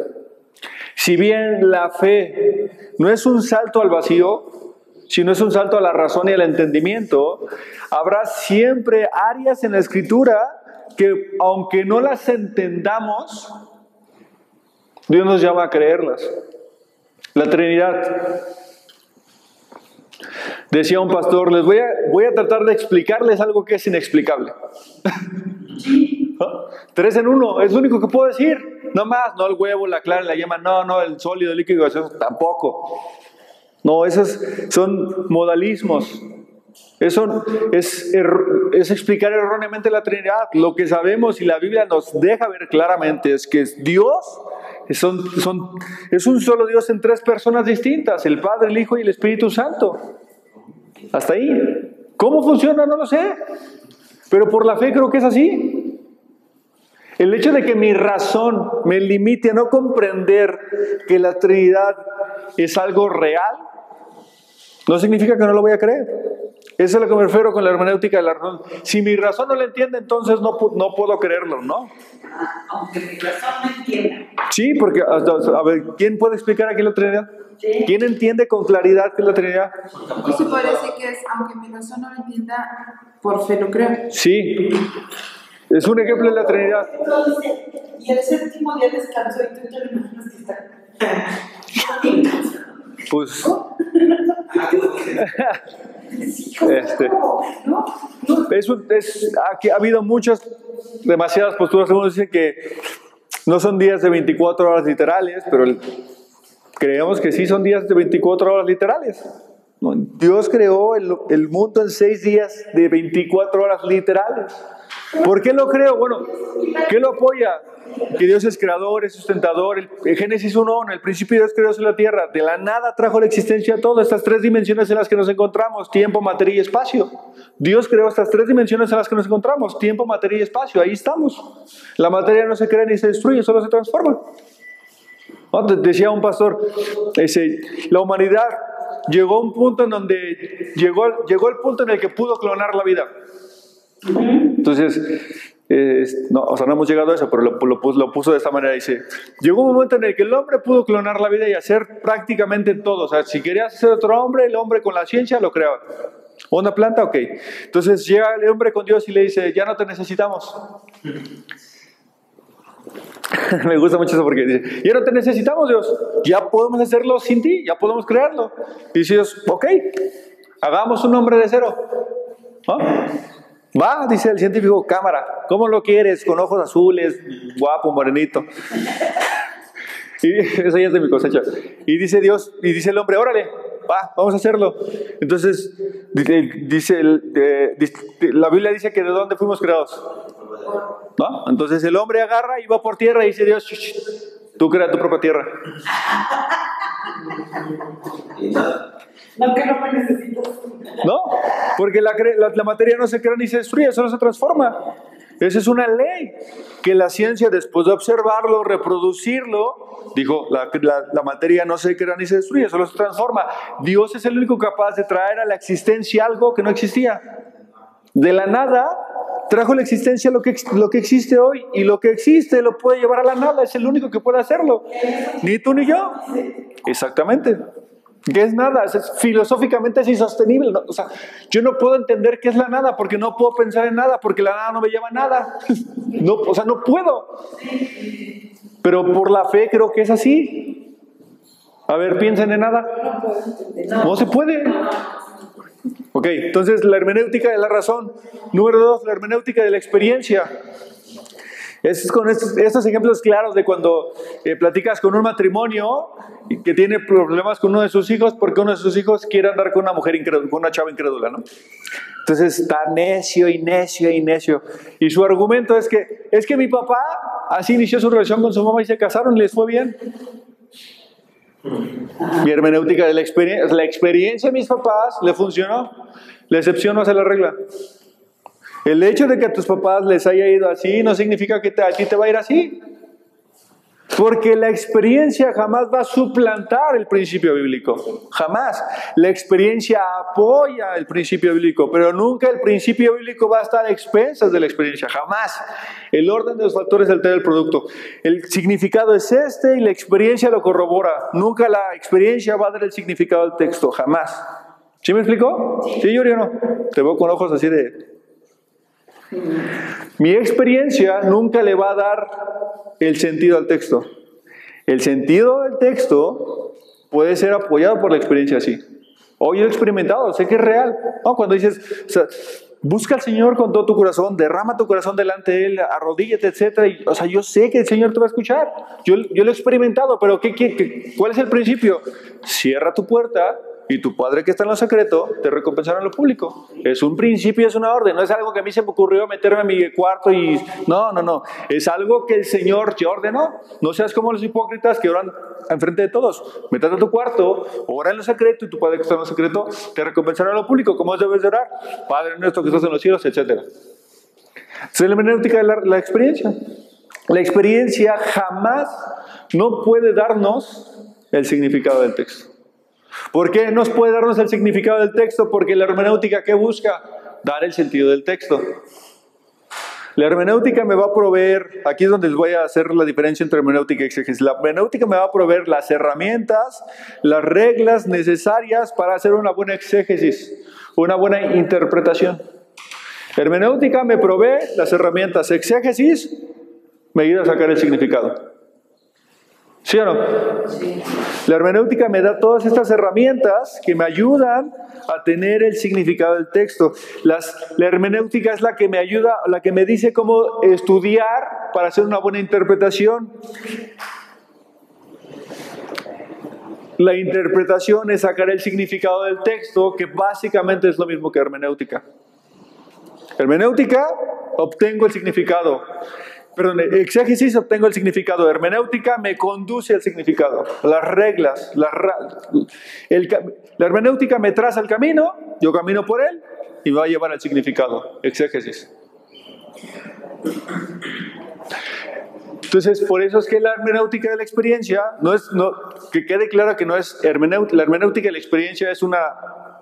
Si bien la fe no es un salto al vacío, sino es un salto a la razón y al entendimiento, habrá siempre áreas en la Escritura que, aunque no las entendamos, Dios nos llama a creerlas. La Trinidad. Decía un pastor: les voy a tratar de explicarles algo que es inexplicable. 3 en 1, es lo único que puedo decir. No más, no el huevo, la clara, la yema, no, el sólido, el líquido, eso tampoco. No, esos son modalismos. Eso es explicar erróneamente la Trinidad. Lo que sabemos y la Biblia nos deja ver claramente es que Dios es un solo Dios en 3 personas distintas: el Padre, el Hijo y el Espíritu Santo. Hasta ahí. ¿Cómo funciona? No lo sé. Pero por la fe creo que es así. El hecho de que mi razón me limite a no comprender que la Trinidad es algo real, no significa que no lo voy a creer. Eso es a lo que me refiero con la hermenéutica de la razón. Si mi razón no la entiende, entonces no puedo creerlo, ¿no? Aunque mi razón no entienda. Sí, porque, a ver, ¿quién puede explicar aquí la Trinidad? Sí. ¿Quién entiende con claridad qué es la Trinidad? Y se puede decir que es, aunque mi razón no lo entienda, por fe lo creo. Sí, es un ejemplo de la Trinidad. Entonces, y el séptimo día descansó, y tú te lo imaginas que está bien cansado. Pues, ¿no? aquí ha habido demasiadas posturas. Algunos dicen que no son días de 24 horas literales, pero creemos que sí son días de 24 horas literales. Dios creó el mundo en 6 días de 24 horas literales. ¿Por qué lo creo? Bueno, ¿qué lo apoya? Que Dios es creador, es sustentador. En Génesis 1, en el principio Dios creó la tierra. De la nada trajo la existencia a todo. Estas 3 dimensiones en las que nos encontramos: tiempo, materia y espacio. Dios creó estas 3 dimensiones en las que nos encontramos: tiempo, materia y espacio. Ahí estamos. La materia no se crea ni se destruye, solo se transforma. Decía un pastor, la humanidad llegó a un punto en donde llegó el punto en el que pudo clonar la vida. Entonces, No, o sea, no hemos llegado a eso, pero lo puso de esta manera. Dice, llegó un momento en el que el hombre pudo clonar la vida y hacer prácticamente todo. O sea, si querías hacer otro hombre, el hombre con la ciencia lo creaba. ¿O una planta? Ok. Entonces llega el hombre con Dios y le dice, ya no te necesitamos. Me gusta mucho eso porque dice, ya no te necesitamos, Dios. Ya podemos hacerlo sin ti, ya podemos crearlo. Y dice Dios, ok, hagamos un hombre de cero. ¿No? Va, dice el científico, cámara, ¿cómo lo quieres? Con ojos azules, guapo, morenito. Y eso ya es de mi cosecha. Y dice Dios, y dice el hombre, órale, va, vamos a hacerlo. Entonces, la Biblia dice que de dónde fuimos creados. ¿No? Entonces el hombre agarra y va por tierra y dice Dios, tú crea tu propia tierra. No, que no me necesitas. No, porque la materia no se crea ni se destruye, solo se transforma. Esa es una ley que la ciencia, después de observarlo, reproducirlo, dijo, la materia no se crea ni se destruye, solo se transforma. Dios es el único capaz de traer a la existencia algo que no existía. De la nada trajo a la existencia lo que existe hoy, y lo que existe lo puede llevar a la nada, es el único que puede hacerlo. Ni tú ni yo. Exactamente. ¿Qué es nada? Filosóficamente es insostenible. ¿No? O sea, yo no puedo entender qué es la nada porque no puedo pensar en nada, porque la nada no me lleva a nada. No, o sea, no puedo. Pero por la fe creo que es así. A ver, piensen en nada. No se puede. Ok, entonces la hermenéutica de la razón. Número 2, la hermenéutica de la experiencia. Es con estos ejemplos claros de cuando platicas con un matrimonio que tiene problemas con uno de sus hijos porque uno de sus hijos quiere andar con una mujer incrédula, con una chava incrédula, ¿no? Entonces está necio y necio y necio. Y su argumento es que mi papá así inició su relación con su mamá y se casaron y les fue bien. Mi hermenéutica de la experiencia de mis papás le funcionó. La excepción no hace la regla. El hecho de que a tus papás les haya ido así no significa que a ti te va a ir así. Porque la experiencia jamás va a suplantar el principio bíblico. Jamás. La experiencia apoya el principio bíblico, pero nunca el principio bíblico va a estar a expensas de la experiencia. Jamás. El orden de los factores altera el producto. El significado es este y la experiencia lo corrobora. Nunca la experiencia va a dar el significado del texto. Jamás. ¿Sí me explicó? ¿Sí, Yuri, o no? Te veo con ojos así de... Mi experiencia nunca le va a dar el sentido al texto. El sentido del texto puede ser apoyado por la experiencia así. Hoy he experimentado, sé que es real. No, cuando dices, o sea, busca al Señor con todo tu corazón, derrama tu corazón delante de Él, arrodíllate, etc. O sea, yo sé que el Señor te va a escuchar. Yo lo he experimentado, pero ¿cuál es el principio? Cierra tu puerta y tu Padre que está en lo secreto te recompensará en lo público. Es un principio, es una orden. No es algo que a mí se me ocurrió meterme en mi cuarto y... No. Es algo que el Señor te ordenó. No seas como los hipócritas que oran enfrente de todos. Métete a tu cuarto, ora en lo secreto y tu Padre que está en lo secreto te recompensará en lo público. ¿Cómo debes de orar? Padre nuestro que estás en los cielos, etc. Es la hermenéutica de la experiencia. La experiencia jamás no puede darnos el significado del texto. ¿Por qué nos puede darnos el significado del texto? Porque la hermenéutica, ¿qué busca? Dar el sentido del texto. La hermenéutica me va a proveer, aquí es donde les voy a hacer la diferencia entre hermenéutica y exégesis. La hermenéutica me va a proveer las herramientas, las reglas necesarias para hacer una buena exégesis, una buena interpretación. Hermenéutica me provee las herramientas, exégesis me ayuda a sacar el significado. ¿Sí o no? Sí. La hermenéutica me da todas estas herramientas que me ayudan a tener el significado del texto. La hermenéutica es la que me ayuda, la que me dice cómo estudiar para hacer una buena interpretación. La interpretación es sacar el significado del texto, que básicamente es lo mismo que hermenéutica. Hermenéutica, obtengo el significado. Perdón, exégesis obtengo el significado, hermenéutica me conduce al significado, las reglas, la hermenéutica me traza el camino, yo camino por él y me va a llevar al significado, exégesis. Entonces, por eso es que la hermenéutica de la experiencia, que quede claro que no es la hermenéutica de la experiencia es una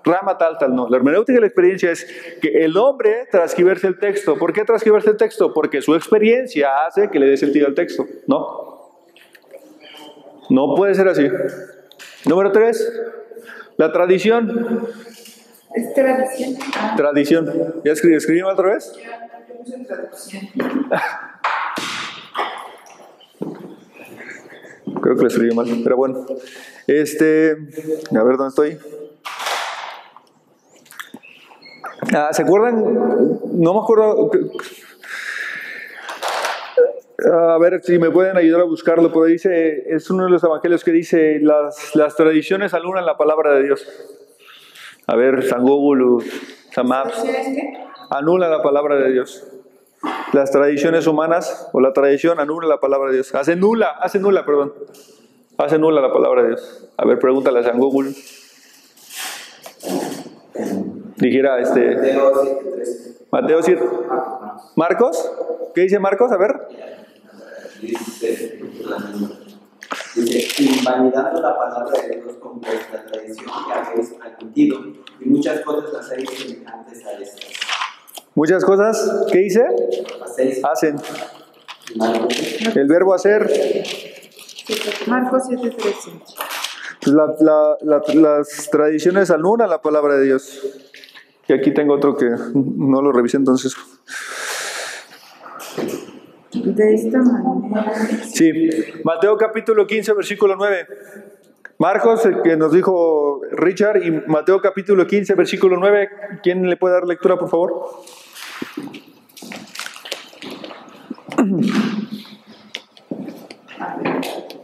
rama tal, no. La hermenéutica de la experiencia es que el hombre transgiverse el texto. ¿Por qué transgiverse el texto? Porque su experiencia hace que le dé sentido al texto. No puede ser así. Número 3, la tradición. Es tradición. Tradición. ¿Ya escribimos otra vez? Yo puse traducción. Creo que lo escribí mal, pero bueno. A ver, ¿dónde estoy? ¿Se acuerdan? No me acuerdo. A ver si me pueden ayudar a buscarlo, pero dice, es uno de los evangelios que dice, las tradiciones anulan la palabra de Dios. A ver, San Google, San Maps, anula la palabra de Dios. Las tradiciones humanas o la tradición anula la palabra de Dios. Hace nula la palabra de Dios. A ver, pregúntale a San Google. Dijera Mateo 7. ¿Marcos? ¿Qué dice Marcos? A ver. Dice, invalidando la palabra de Dios con vuestra tradición que habéis admitido, y muchas cosas hacéis semejantes a estas. Muchas cosas, ¿qué dice? Hacen. El verbo hacer. Marcos 7:13. Pues las tradiciones anulan la palabra de Dios. Y aquí tengo otro que no lo revisé entonces. De esta manera. Sí, Mateo capítulo 15, versículo 9. Marcos, el que nos dijo Richard, y Mateo capítulo 15, versículo 9. ¿Quién le puede dar lectura, por favor?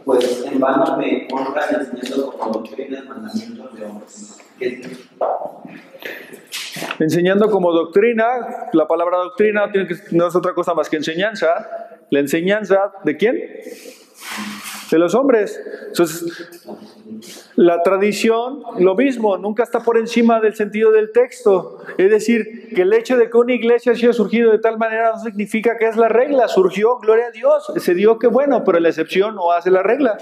Pues en vano me honran enseñando como doctrinas mandamientos de hombres. Enseñando como doctrina, la palabra doctrina no es otra cosa más que enseñanza. ¿La enseñanza de quién? De los hombres. Entonces, la tradición, lo mismo, nunca está por encima del sentido del texto. Es decir, que el hecho de que una iglesia haya surgido de tal manera no significa que es la regla. Surgió, gloria a Dios, se dio que bueno, pero la excepción no hace la regla.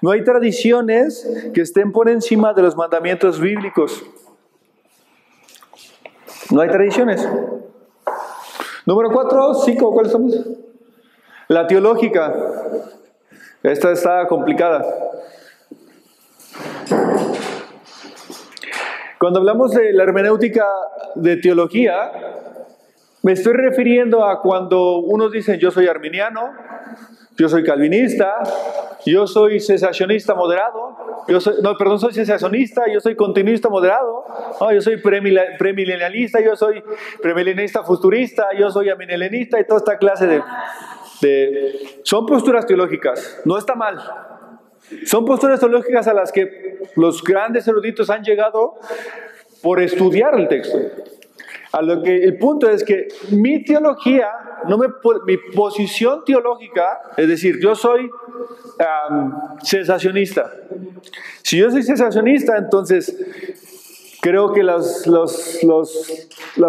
No hay tradiciones que estén por encima de los mandamientos bíblicos. No hay tradiciones. Número 4, 5, ¿cuáles somos? La teológica. Esta está complicada. Cuando hablamos de la hermenéutica de teología, me estoy refiriendo a cuando unos dicen yo soy arminiano, yo soy calvinista, yo soy cesacionista moderado, soy cesacionista, yo soy continuista moderado, yo soy premilenialista, yo soy premilenialista futurista, yo soy amilenista y toda esta clase son posturas teológicas, no está mal. Son posturas teológicas a las que los grandes eruditos han llegado por estudiar el texto. El punto es que mi teología, mi posición teológica, es decir, yo soy cesacionista. Si yo soy cesacionista, entonces creo que las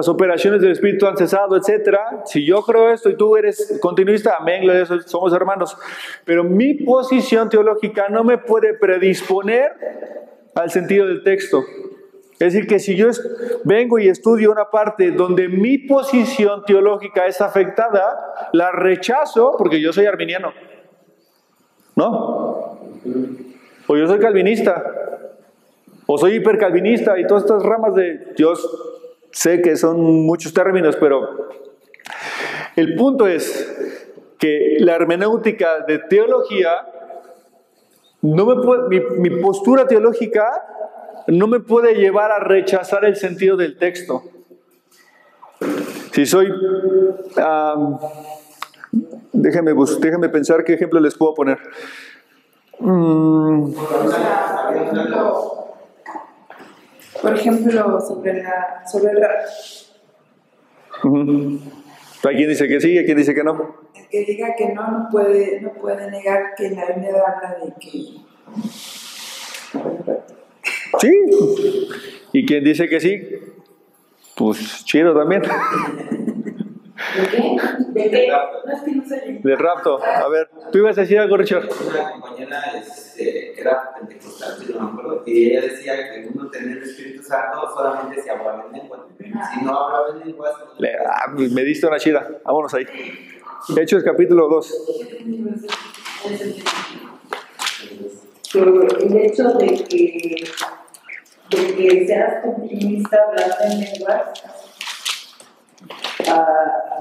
operaciones del Espíritu han cesado, etc. Si yo creo esto y tú eres continuista, amén, somos hermanos. Pero mi posición teológica no me puede predisponer al sentido del texto. Es decir, que si yo vengo y estudio una parte donde mi posición teológica es afectada, la rechazo porque yo soy arminiano. ¿No? O yo soy calvinista. O soy hipercalvinista y todas estas ramas de Dios. Sé que son muchos términos, pero el punto es que la hermenéutica de teología, mi postura teológica no me puede llevar a rechazar el sentido del texto. Si soy... déjenme pensar qué ejemplo les puedo poner. Por ejemplo, sobre el ¿Hay quien dice que sí? ¿Hay quien dice que no? El que diga que no puede negar que la Biblia habla de que... Sí. ¿Y quien dice que sí? Pues chido también. ¿De qué? ¿De qué? No, es que no sé. Del rapto. A ver, tú ibas a decir algo, Richard. Una compañera era pentecostal. si no me acuerdo, y ella decía que uno tenía el Espíritu Santo solamente si hablaba en lenguas. Si no hablaba en lenguas, Me diste una chida. Vámonos ahí. Hechos capítulo 2. Pero el hecho de que seas optimista hablando en lenguas,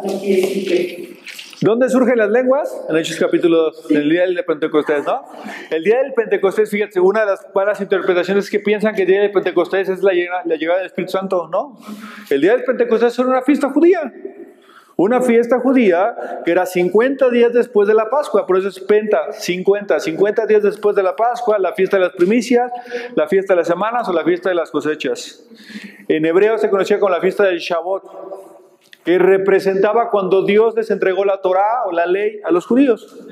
no quiere decir que... ¿Dónde surgen las lenguas? En Hechos capítulo 2, en el día del Pentecostés, ¿no? El día del Pentecostés, fíjate, una de las malas interpretaciones es que piensan que el día del Pentecostés es la llegada del Espíritu Santo, ¿no? El día del Pentecostés era una fiesta judía. Una fiesta judía que era 50 días después de la Pascua, por eso es Penta, 50 días después de la Pascua, la fiesta de las primicias, la fiesta de las semanas o la fiesta de las cosechas. En hebreo se conocía como la fiesta del Shavuot, que representaba cuando Dios les entregó la Torá o la ley a los judíos.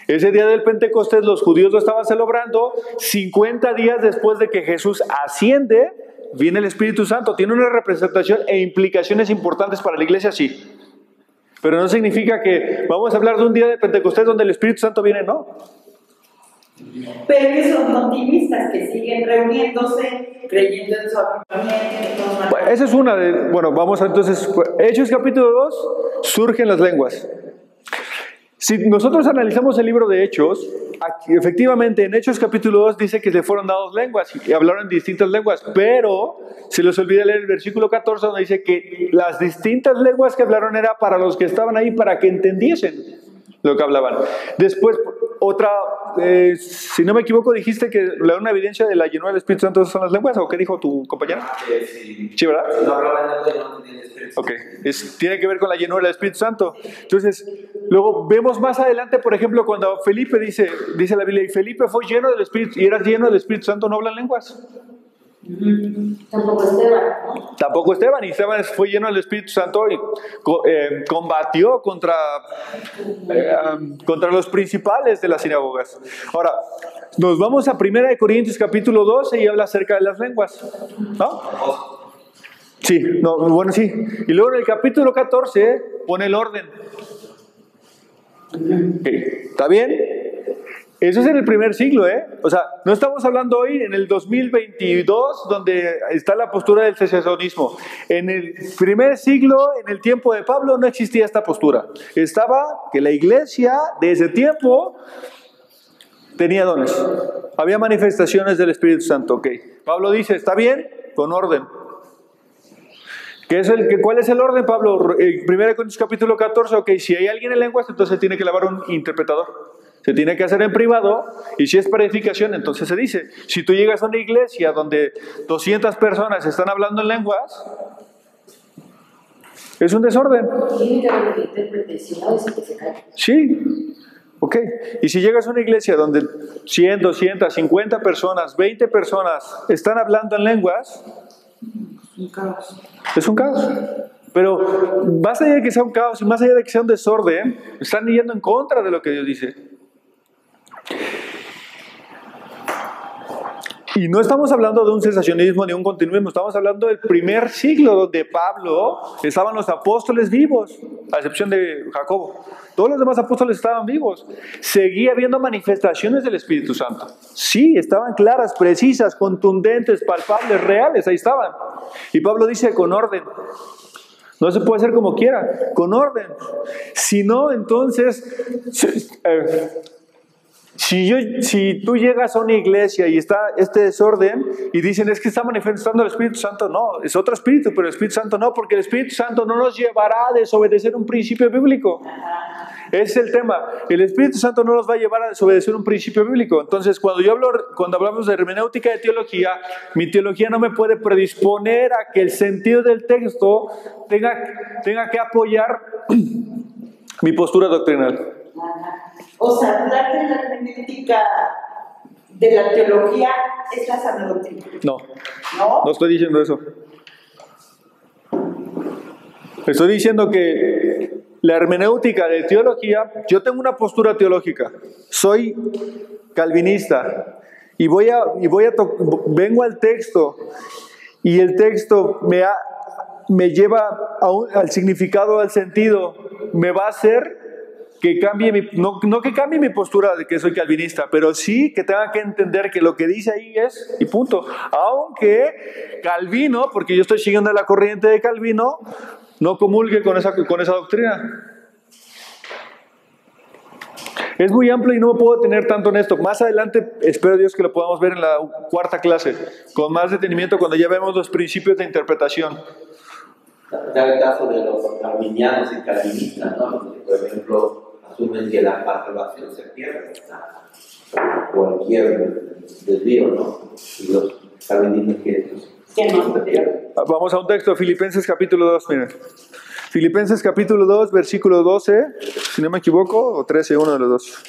Ese día del Pentecostés los judíos lo estaban celebrando 50 días después de que Jesús asciende, viene el Espíritu Santo. Tiene una representación e implicaciones importantes para la iglesia, sí. Pero no significa que vamos a hablar de un día de Pentecostés donde el Espíritu Santo viene, ¿no? Pero ellos son optimistas que siguen reuniéndose, creyendo en su avivamiento. Bueno, esa es una de... Bueno, vamos a entonces... Hechos capítulo 2, surgen las lenguas. Si nosotros analizamos el libro de Hechos, aquí, efectivamente en Hechos capítulo 2 dice que se fueron dados lenguas y hablaron distintas lenguas, pero se les olvida leer el versículo 14 donde dice que las distintas lenguas que hablaron era para los que estaban ahí, para que entendiesen lo que hablaban. Después, otra, si no me equivoco, dijiste que una evidencia de la llenura del Espíritu Santo son las lenguas, ¿o qué dijo tu compañero? sí. Sí, ¿verdad? Si no hablaba en lenguas, yo no tenía el Espíritu Santo. Ok, tiene que ver con la llenura del Espíritu Santo. Entonces, luego vemos más adelante, por ejemplo, cuando Felipe dice la Biblia, y Felipe fue lleno del Espíritu, y era lleno del Espíritu Santo, no hablan lenguas. Tampoco Esteban, ¿no? Tampoco Esteban, y Esteban fue lleno del Espíritu Santo y combatió contra los principales de las sinagogas. Ahora, nos vamos a 1 Corintios capítulo 12 y habla acerca de las lenguas, ¿no? Sí, no, bueno, sí. Y luego en el capítulo 14 pone el orden. ¿Está bien? Eso es en el primer siglo, ¿eh? O sea, no estamos hablando hoy en el 2022, donde está la postura del cesacionismo. En el primer siglo, en el tiempo de Pablo, no existía esta postura. Estaba que la iglesia de ese tiempo tenía dones. Había manifestaciones del Espíritu Santo, ok. Pablo dice, está bien, con orden. ¿Cuál es el orden, Pablo? 1 Corintios capítulo 14, ok, si hay alguien en lenguas, entonces tiene que llevar un interpretador. Se tiene que hacer en privado, y si es para edificación, entonces se dice, si tú llegas a una iglesia donde 200 personas están hablando en lenguas, es un desorden. Tiene que haber un intérprete, si no, dice que se cae. Sí, ok. Y si llegas a una iglesia donde 100, 200, 50 personas, 20 personas están hablando en lenguas, es un caos. Pero más allá de que sea un caos y más allá de que sea un desorden, están yendo en contra de lo que Dios dice. Y no estamos hablando de un cesacionismo ni un continuismo, estamos hablando del primer siglo donde Pablo, estaban los apóstoles vivos, a excepción de Jacobo. Todos los demás apóstoles estaban vivos. Seguía habiendo manifestaciones del Espíritu Santo. Sí, estaban claras, precisas, contundentes, palpables, reales, ahí estaban. Y Pablo dice con orden. No se puede hacer como quiera, con orden. Si no, entonces... Si tú llegas a una iglesia y está este desorden y dicen es que está manifestando el Espíritu Santo, no, es otro espíritu, pero el Espíritu Santo no, porque el Espíritu Santo no nos llevará a desobedecer un principio bíblico. Ese es el tema. El Espíritu Santo no nos va a llevar a desobedecer un principio bíblico. Entonces, cuando hablamos de hermenéutica de teología, mi teología no me puede predisponer a que el sentido del texto tenga que apoyar mi postura doctrinal. O sea, hablar de la hermenéutica de la teología es la sana doctrina. No estoy diciendo eso. Estoy diciendo que la hermenéutica de teología, yo tengo una postura teológica, soy calvinista y vengo al texto y el texto me lleva al significado, al sentido, me va a hacer que cambie no que cambie mi postura de que soy calvinista, pero sí que tenga que entender que lo que dice ahí es, y punto. Aunque Calvino, porque yo estoy siguiendo la corriente de Calvino, no comulgue con esa doctrina. Es muy amplio y no me puedo detener tanto en esto. Más adelante espero Dios que lo podamos ver en la cuarta clase, con más detenimiento cuando ya vemos los principios de interpretación. Está el caso de los arminianos y calvinistas, ¿no? Donde, por ejemplo, asumen que la salvación se pierde a cualquier desvío, ¿no? Y los calvinistas que no se pierde. Vamos a un texto, Filipenses capítulo 2, miren. Filipenses capítulo 2, versículo 12, si no me equivoco, o 13, uno de los dos.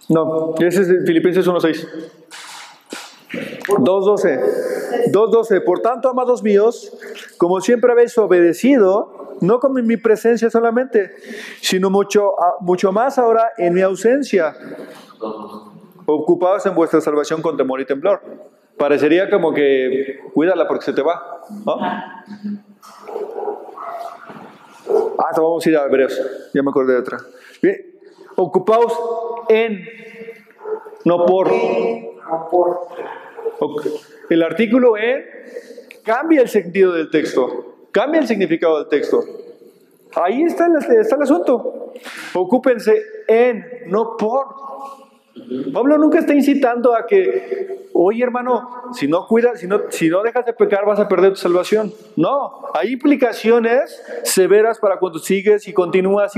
No, ese es Filipenses 1:6. 2:12. Por tanto, amados míos, como siempre habéis obedecido, no como en mi presencia solamente, sino mucho más ahora en mi ausencia, ocupados en vuestra salvación con temor y temblor. Parecería como que cuídala porque se te va, ¿no? Vamos a ir a Hebreos. Ya me acordé de otra. Bien. Ocupaos en, no por. El artículo en cambia el sentido del texto, cambia el significado del texto. Ahí está el asunto. Ocúpense en, no por. Pablo nunca está incitando a que, oye hermano, si no cuidas, si no dejas de pecar vas a perder tu salvación. No, hay implicaciones severas para cuando sigues y continúas.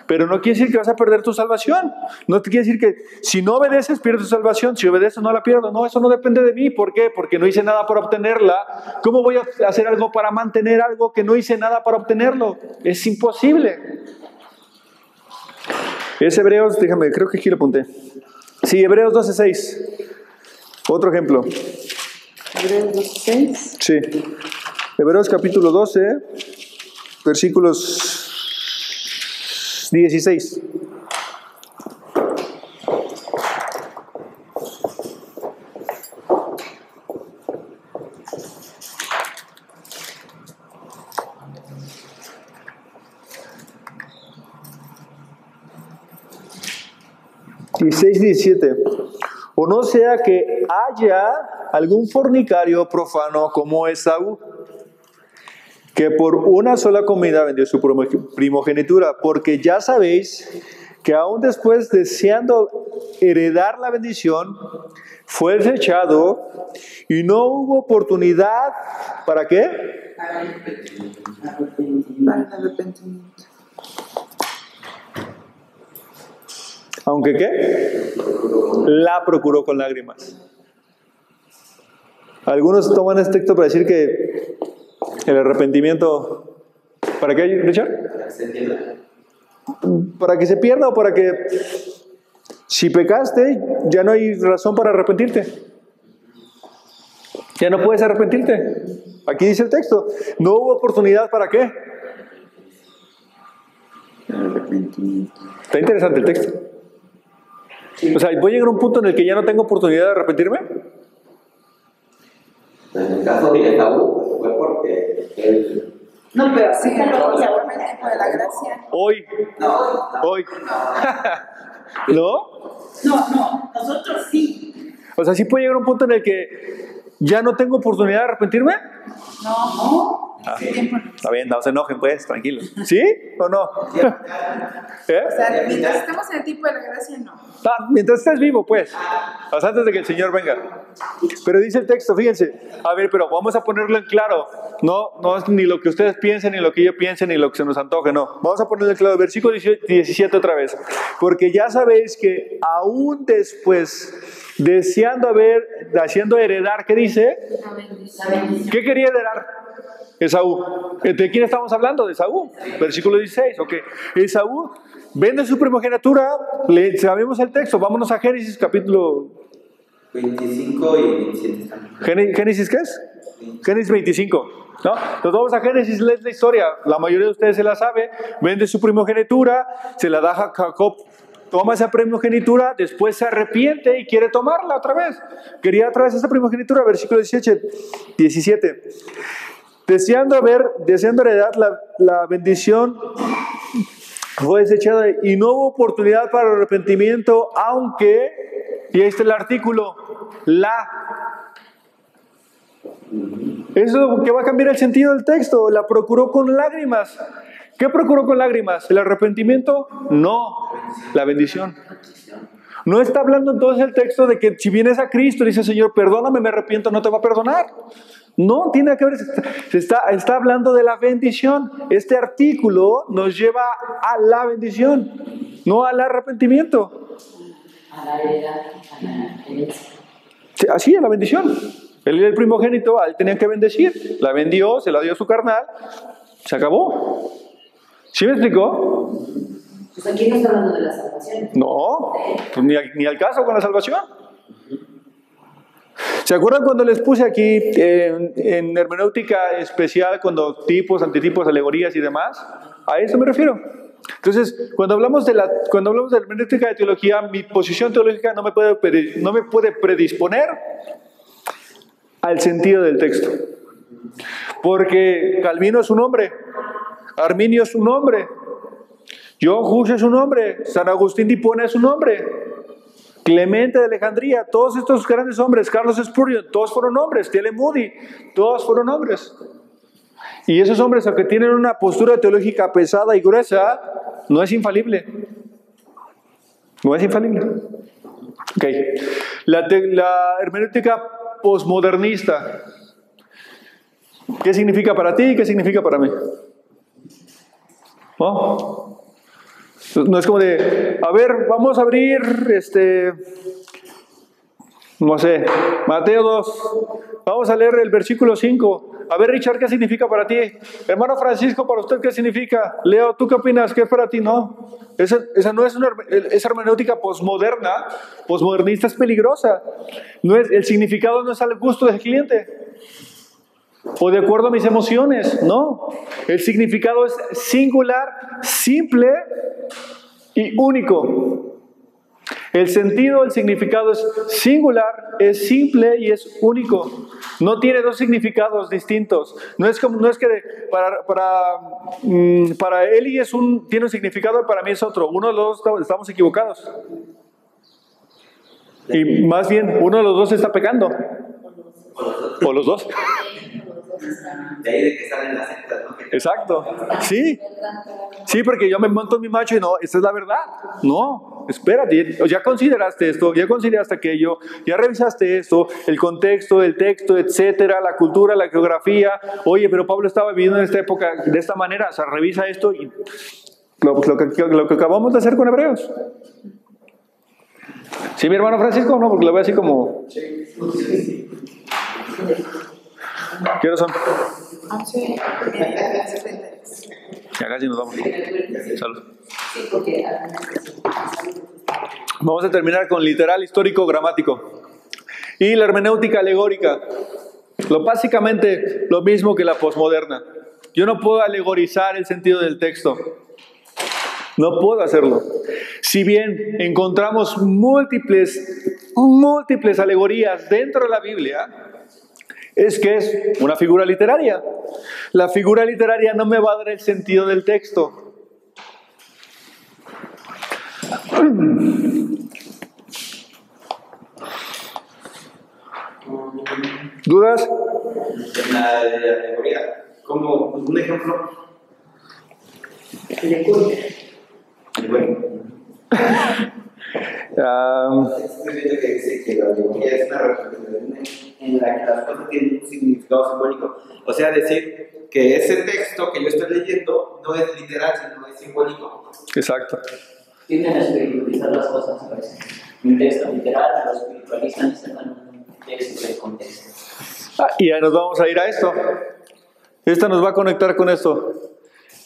Pero no quiere decir que vas a perder tu salvación. No te quiere decir que si no obedeces pierdes tu salvación, si obedeces no la pierdo. No, eso no depende de mí. ¿Por qué? Porque no hice nada para obtenerla. ¿Cómo voy a hacer algo para mantener algo que no hice nada para obtenerlo? Es imposible. Es Hebreos, déjame, creo que aquí lo apunté. Sí, Hebreos 12:6. Otro ejemplo. Hebreos 12:6. Sí. Hebreos capítulo 12, versículos 16. Y 6:17. O no sea que haya algún fornicario profano como Esaú, que por una sola comida vendió su primogenitura, porque ya sabéis que aún después, deseando heredar la bendición, fue desechado y no hubo oportunidad. ¿Para qué? Para el arrepentimiento. ¿Aunque qué? La procuró con lágrimas. Algunos toman este texto para decir que el arrepentimiento, ¿para qué, Richard? Para que se pierda o para que si pecaste ya no hay razón para arrepentirte. Ya no puedes arrepentirte. Aquí dice el texto, no hubo oportunidad. ¿Para qué? Está interesante el texto. O sea, ¿voy a llegar a un punto en el que ya no tengo oportunidad de arrepentirme? En el caso de Esaú, fue porque él... No, pero sí, seguramente por la gracia. Hoy. No. ¿No? Nosotros sí. O sea, ¿sí puede llegar a un punto en el que ya no tengo oportunidad de arrepentirme? No. Está bien, no se enojen pues, tranquilos. ¿Sí o no? O sea, mientras estamos en el tipo de la gracia, no. Mientras estés vivo, pues. O sea, antes de que el Señor venga. Pero dice el texto, fíjense. A ver, pero vamos a ponerlo en claro. No es ni lo que ustedes piensen, ni lo que yo piense, ni lo que se nos antoje, no. Vamos a ponerlo en claro. Versículo 17 otra vez. Porque ya sabéis que aún después, haciendo heredar, ¿qué dice? ¿Qué quería heredar? Esaú. ¿De quién estamos hablando? De Esaú. Versículo 16. Ok. Esaú vende su primogenitura. Sabemos el texto. Vámonos a Génesis capítulo 25 y 27. ¿Génesis qué es? Génesis 25. ¿No? Entonces vamos a Génesis, lees la historia. La mayoría de ustedes se la sabe. Vende su primogenitura. Se la da a Jacob. Toma esa primogenitura, después se arrepiente y quiere tomarla otra vez. Quería otra vez esa primogenitura, versículo 17. deseando heredar la bendición, fue desechada y no hubo oportunidad para el arrepentimiento, aunque, y ahí está el artículo, eso es lo que va a cambiar el sentido del texto. La procuró con lágrimas. ¿Qué procuró con lágrimas? ¿El arrepentimiento? No, la bendición. No está hablando entonces el texto de que si vienes a Cristo y dice, Señor, perdóname, me arrepiento, no te va a perdonar. No, tiene que ver, está hablando de la bendición. Este artículo nos lleva a la bendición, no al arrepentimiento. A la heredad, a la herencia. Sí, así es la bendición. Él era el primogénito, a él tenían que bendecir. La vendió, se la dio a su carnal, se acabó. ¿Sí me explicó? Pues aquí no está hablando de la salvación. No, pues ni al caso con la salvación. ¿Se acuerdan cuando les puse aquí en hermenéutica especial, cuando tipos, antitipos, alegorías y demás? A eso me refiero. Entonces, cuando hablamos de hermenéutica de teología, mi posición teológica no me puede predisponer al sentido del texto. Porque Calvino es un hombre, Arminio es un hombre, John Hus es un hombre, San Agustín de Hipona es un hombre, Clemente de Alejandría, todos estos grandes hombres, Carlos Spurgeon, todos fueron hombres, T.L. Moody, todos fueron hombres. Y esos hombres, aunque tienen una postura teológica pesada y gruesa, no es infalible. No es infalible. Ok. La hermenéutica posmodernista. ¿Qué significa para ti y qué significa para mí? ¿No? No es como de, a ver, vamos a abrir, no sé, Mateo 2. Vamos a leer el versículo 5. A ver, Richard, ¿qué significa para ti? Hermano Francisco, ¿para usted qué significa? Leo, ¿tú qué opinas? ¿Qué es para ti? No. Esa no es esa hermenéutica posmoderna, posmodernista es peligrosa. El significado no es al gusto del cliente o de acuerdo a mis emociones, no. El significado es singular, simple y único. El sentido, el significado es singular, es simple y es único. No tiene dos significados distintos. No es que para Eli tiene un significado y para mí es otro. Uno de los dos estamos equivocados. Y más bien, uno de los dos está pecando. O los dos. De ahí de que salen las sectas, ¿no? Exacto. Sí. Sí, porque yo me monto en mi macho y no, esta es la verdad. No, espérate, ya consideraste esto, ya consideraste aquello, ya revisaste esto, el contexto, el texto, etcétera, la cultura, la geografía. Oye, pero Pablo estaba viviendo en esta época de esta manera, o sea, revisa esto y lo que acabamos de hacer con Hebreos. ¿Sí, mi hermano Francisco? No, porque lo veo así como... ¿Qué hora son? Ya casi nos vamos. Salud. Vamos a terminar con literal, histórico, gramático. Y la hermenéutica alegórica. Básicamente lo mismo que la posmoderna. Yo no puedo alegorizar el sentido del texto. No puedo hacerlo. Si bien encontramos múltiples alegorías dentro de la Biblia, es que es una figura literaria. La figura literaria no me va a dar el sentido del texto. ¿Dudas? En la alegoría, como un ejemplo. Bueno. Estoy viendo que dice que la alegoría es una representación en la que las cosas tienen un significado simbólico. O sea, decir que ese texto que yo estoy leyendo no es literal, sino es simbólico. Exacto. Tienden a espiritualizar las cosas a veces. Un texto literal lo espiritualizan y sacan un texto de contexto. Y ahí nos vamos a ir a esto. Esta nos va a conectar con esto.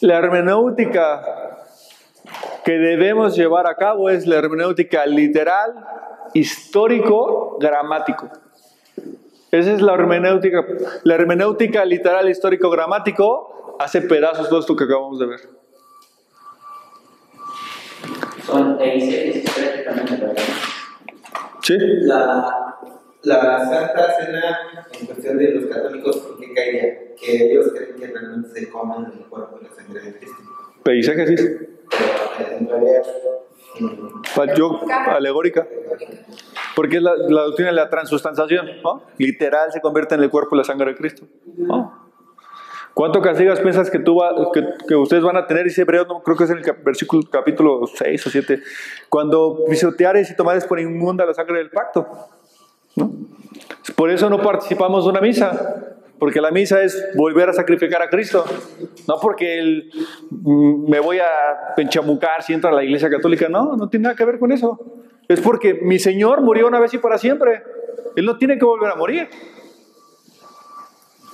La hermenéutica que debemos llevar a cabo es la hermenéutica literal, histórico, gramático. Esa es la hermenéutica. La hermenéutica literal, histórico, gramático hace pedazos todo esto que acabamos de ver. Son dice prácticamente verdad. ¿Sí? La Santa Cena, en cuestión de los católicos, ¿por qué caería? que ellos creen que realmente se comen el cuerpo y la sangre de Cristo. Eisegesis. Pero en realidad, Alegórica. Porque es la doctrina de la transustanciación, ¿no? Literal se convierte en el cuerpo y la sangre de Cristo, ¿no? ¿Cuánto castigas piensas que ustedes van a tener? Dice Hebreos, no, creo que es en el versículo capítulo 6 o 7, cuando pisoteares y tomares por inmunda la sangre del pacto, ¿no? Por eso no participamos de una misa, porque la misa es volver a sacrificar a Cristo, no porque me voy a penchamucar si entra a la iglesia católica, no tiene nada que ver con eso. Es porque mi Señor murió una vez y para siempre. Él no tiene que volver a morir.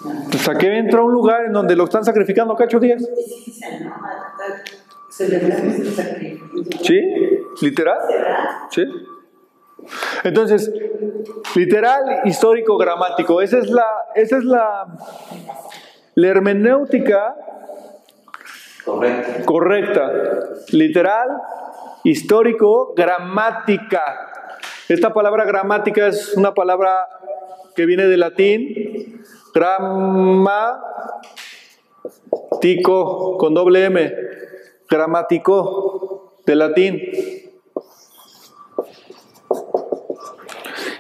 Entonces, ¿a qué entra a un lugar en donde lo están sacrificando cada 8 días? ¿Sí? ¿Literal? ¿Sí? Entonces, literal, histórico, gramático. Esa es la hermenéutica correcta. Literal, histórico, gramática. Esta palabra gramática es una palabra que viene del latín, gramático, con doble M, gramático, del latín.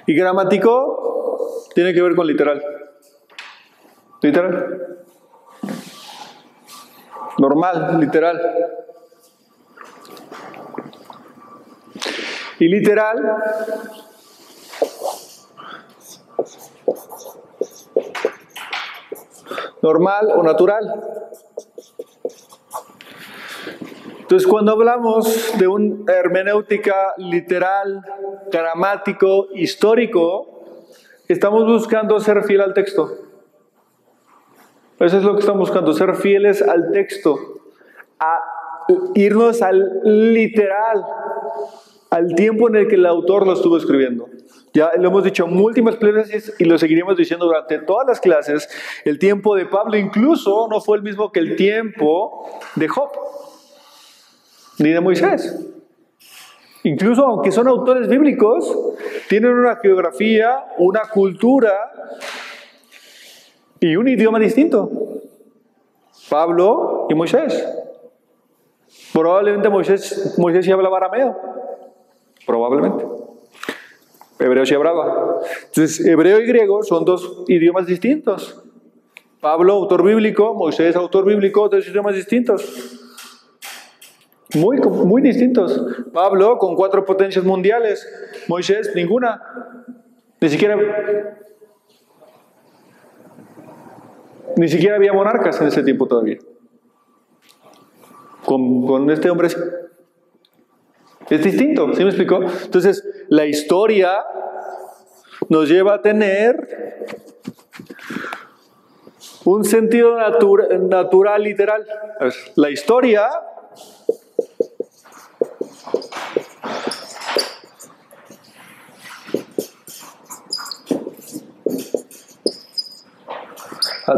Y gramático tiene que ver con literal. Literal. Normal, literal. Y literal normal o natural. Entonces, cuando hablamos de una hermenéutica literal, gramático, histórico, estamos buscando ser fiel al texto. Eso es lo que estamos buscando, ser fieles al texto, a irnos al literal, al tiempo en el que el autor lo estuvo escribiendo. Ya lo hemos dicho múltiples veces y lo seguiremos diciendo durante todas las clases. El tiempo de Pablo incluso no fue el mismo que el tiempo de Job, ni de Moisés. Incluso aunque son autores bíblicos, tienen una geografía, una cultura y un idioma distinto. Pablo y Moisés. Probablemente Moisés sí hablaba arameo. Probablemente. Hebreo sí hablaba. Entonces, hebreo y griego son dos idiomas distintos. Pablo, autor bíblico, Moisés, autor bíblico, dos idiomas distintos. Muy distintos. Pablo con 4 potencias mundiales. Moisés, ninguna. Ni siquiera había monarcas en ese tiempo todavía. Con este hombre sí. Es distinto, ¿sí me explicó? Entonces, la historia nos lleva a tener un sentido natural, literal. La historia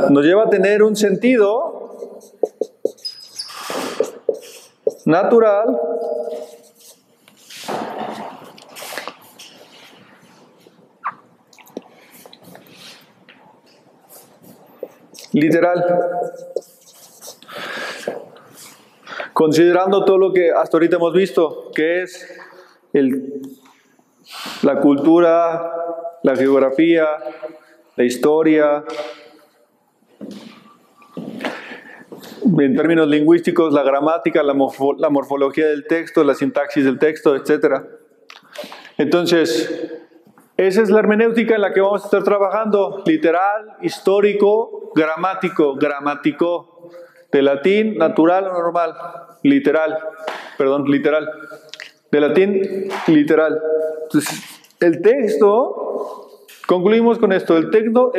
nos lleva a tener un sentido natural literal, considerando todo lo que hasta ahorita hemos visto, que es la cultura, la geografía, la historia, en términos lingüísticos, la gramática, la morfología del texto, la sintaxis del texto, etc. Entonces, esa es la hermenéutica en la que vamos a estar trabajando: literal, histórico, gramático, gramático, de latín, natural o normal, literal, de latín, literal. Entonces, el texto, concluimos con esto, el texto,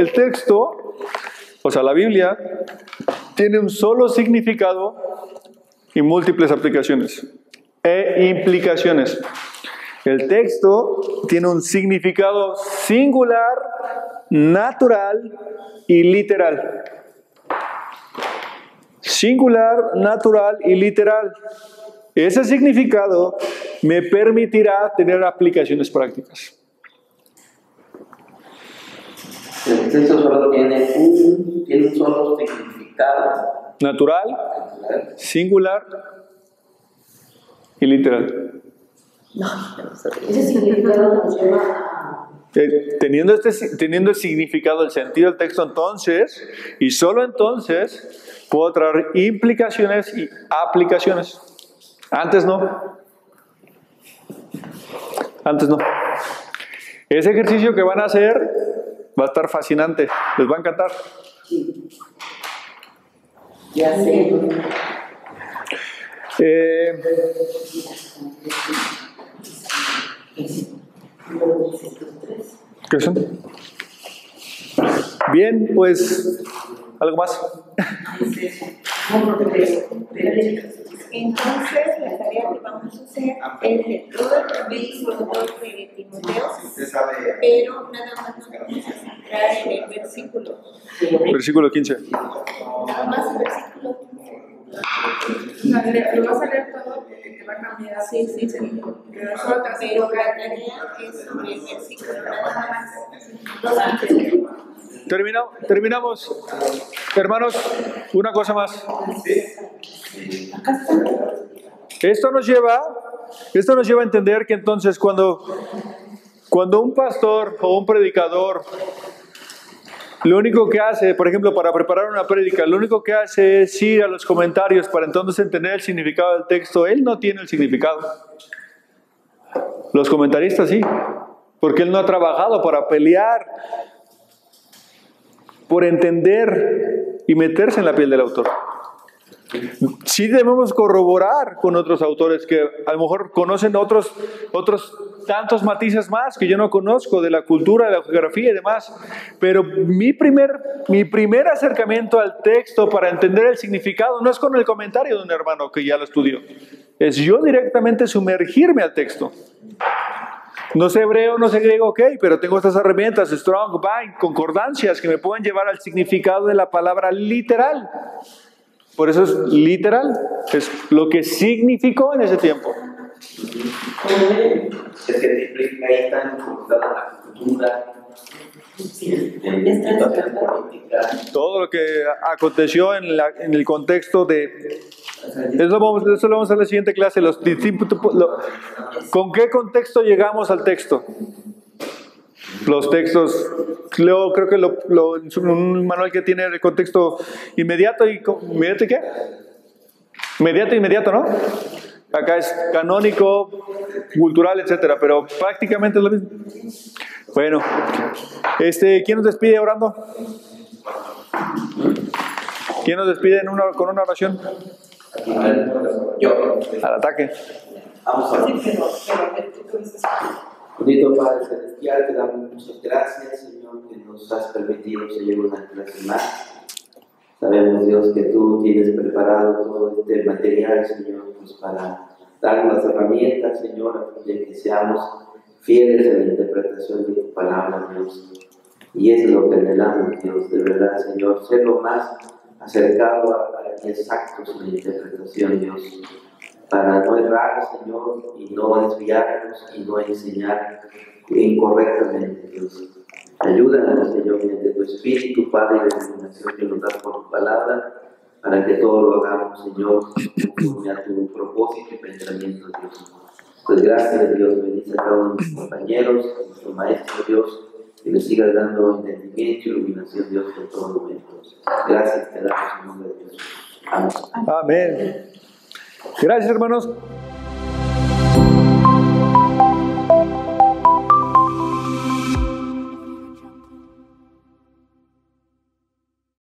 o sea, la Biblia, tiene un solo significado y múltiples aplicaciones e implicaciones. El texto tiene un significado singular, natural y literal. Singular, natural y literal. Ese significado me permitirá tener aplicaciones prácticas. El texto solo tiene un tiene un solo significado. Natural, singular y literal. Ese significado nos lleva a... Teniendo el significado, el sentido del texto, entonces, y solo entonces, puedo traer implicaciones y aplicaciones. Antes no. Antes no. Ese ejercicio que van a hacer va a estar fascinante. Les va a encantar. Ya sé. ¿Qué son? Bien, pues, ¿algo más? Entonces, la tarea que vamos a hacer es de todo el versículo de Timoteo, pero nada más nos vamos a centrar en el versículo. Versículo 15. Nada más el versículo 15. Lo vas a leer todo porque te va a cambiar. Sí. Pero solo te hace Pero la tocar. tarea es sobre el versículo, nada más. Terminamos. Hermanos, una cosa más. Esto nos lleva a entender que entonces cuando un pastor o un predicador lo único que hace, por ejemplo, para preparar una prédica, lo único que hace es ir a los comentarios para entonces entender el significado del texto, él no tiene el significado. Los comentaristas sí, porque él no ha trabajado para pelear por entender y meterse en la piel del autor. Sí debemos corroborar con otros autores que a lo mejor conocen otros tantos matices más que yo no conozco de la cultura, de la geografía y demás. Pero mi primer acercamiento al texto para entender el significado no es con el comentario de un hermano que ya lo estudió. Es yo directamente sumergirme al texto. No sé hebreo, no sé griego, ok, pero tengo estas herramientas, Strong, Bind, concordancias que me pueden llevar al significado de la palabra literal. Por eso es literal, es lo que significó en ese tiempo. Es que ahí están incorporadas la cultura, situación política. Todo lo que aconteció en el contexto de... Eso lo vamos a hacer en la siguiente clase. ¿Con qué contexto llegamos al texto? Los textos, luego creo que un manual que tiene el contexto inmediato y ¿qué? Inmediato, ¿no? Acá es canónico, cultural, etcétera, pero prácticamente es lo mismo. Bueno, ¿quién nos despide orando? ¿Quién nos despide con una oración? Yo. Al ataque. Vamos a ver. Bendito Padre Celestial, te damos muchas gracias, Señor, que nos has permitido, Señor, una clase más. Sabemos, Dios, que tú tienes preparado todo este material, Señor, pues para darnos las herramientas, Señor, a fin de que seamos fieles en la interpretación de tu palabra, Dios. Y eso es lo que anhelamos, Dios, de verdad, Señor, ser lo más acercado a ti exactos en la interpretación, Dios, para no errar, Señor, y no desviarnos y no enseñar incorrectamente, Dios. Ayúdanos, Señor, mediante tu Espíritu, Padre, y la iluminación que nos das por tu palabra, para que todo lo hagamos, Señor, conforme a tu propósito y pensamiento, Dios. Pues gracias, Dios, bendice a cada uno de mis compañeros, a nuestro Maestro, Dios, que le sigas dando entendimiento y iluminación, Dios, en todos momentos. Gracias, te damos en nombre de Jesús. Amén. Amén. Gracias, hermanos.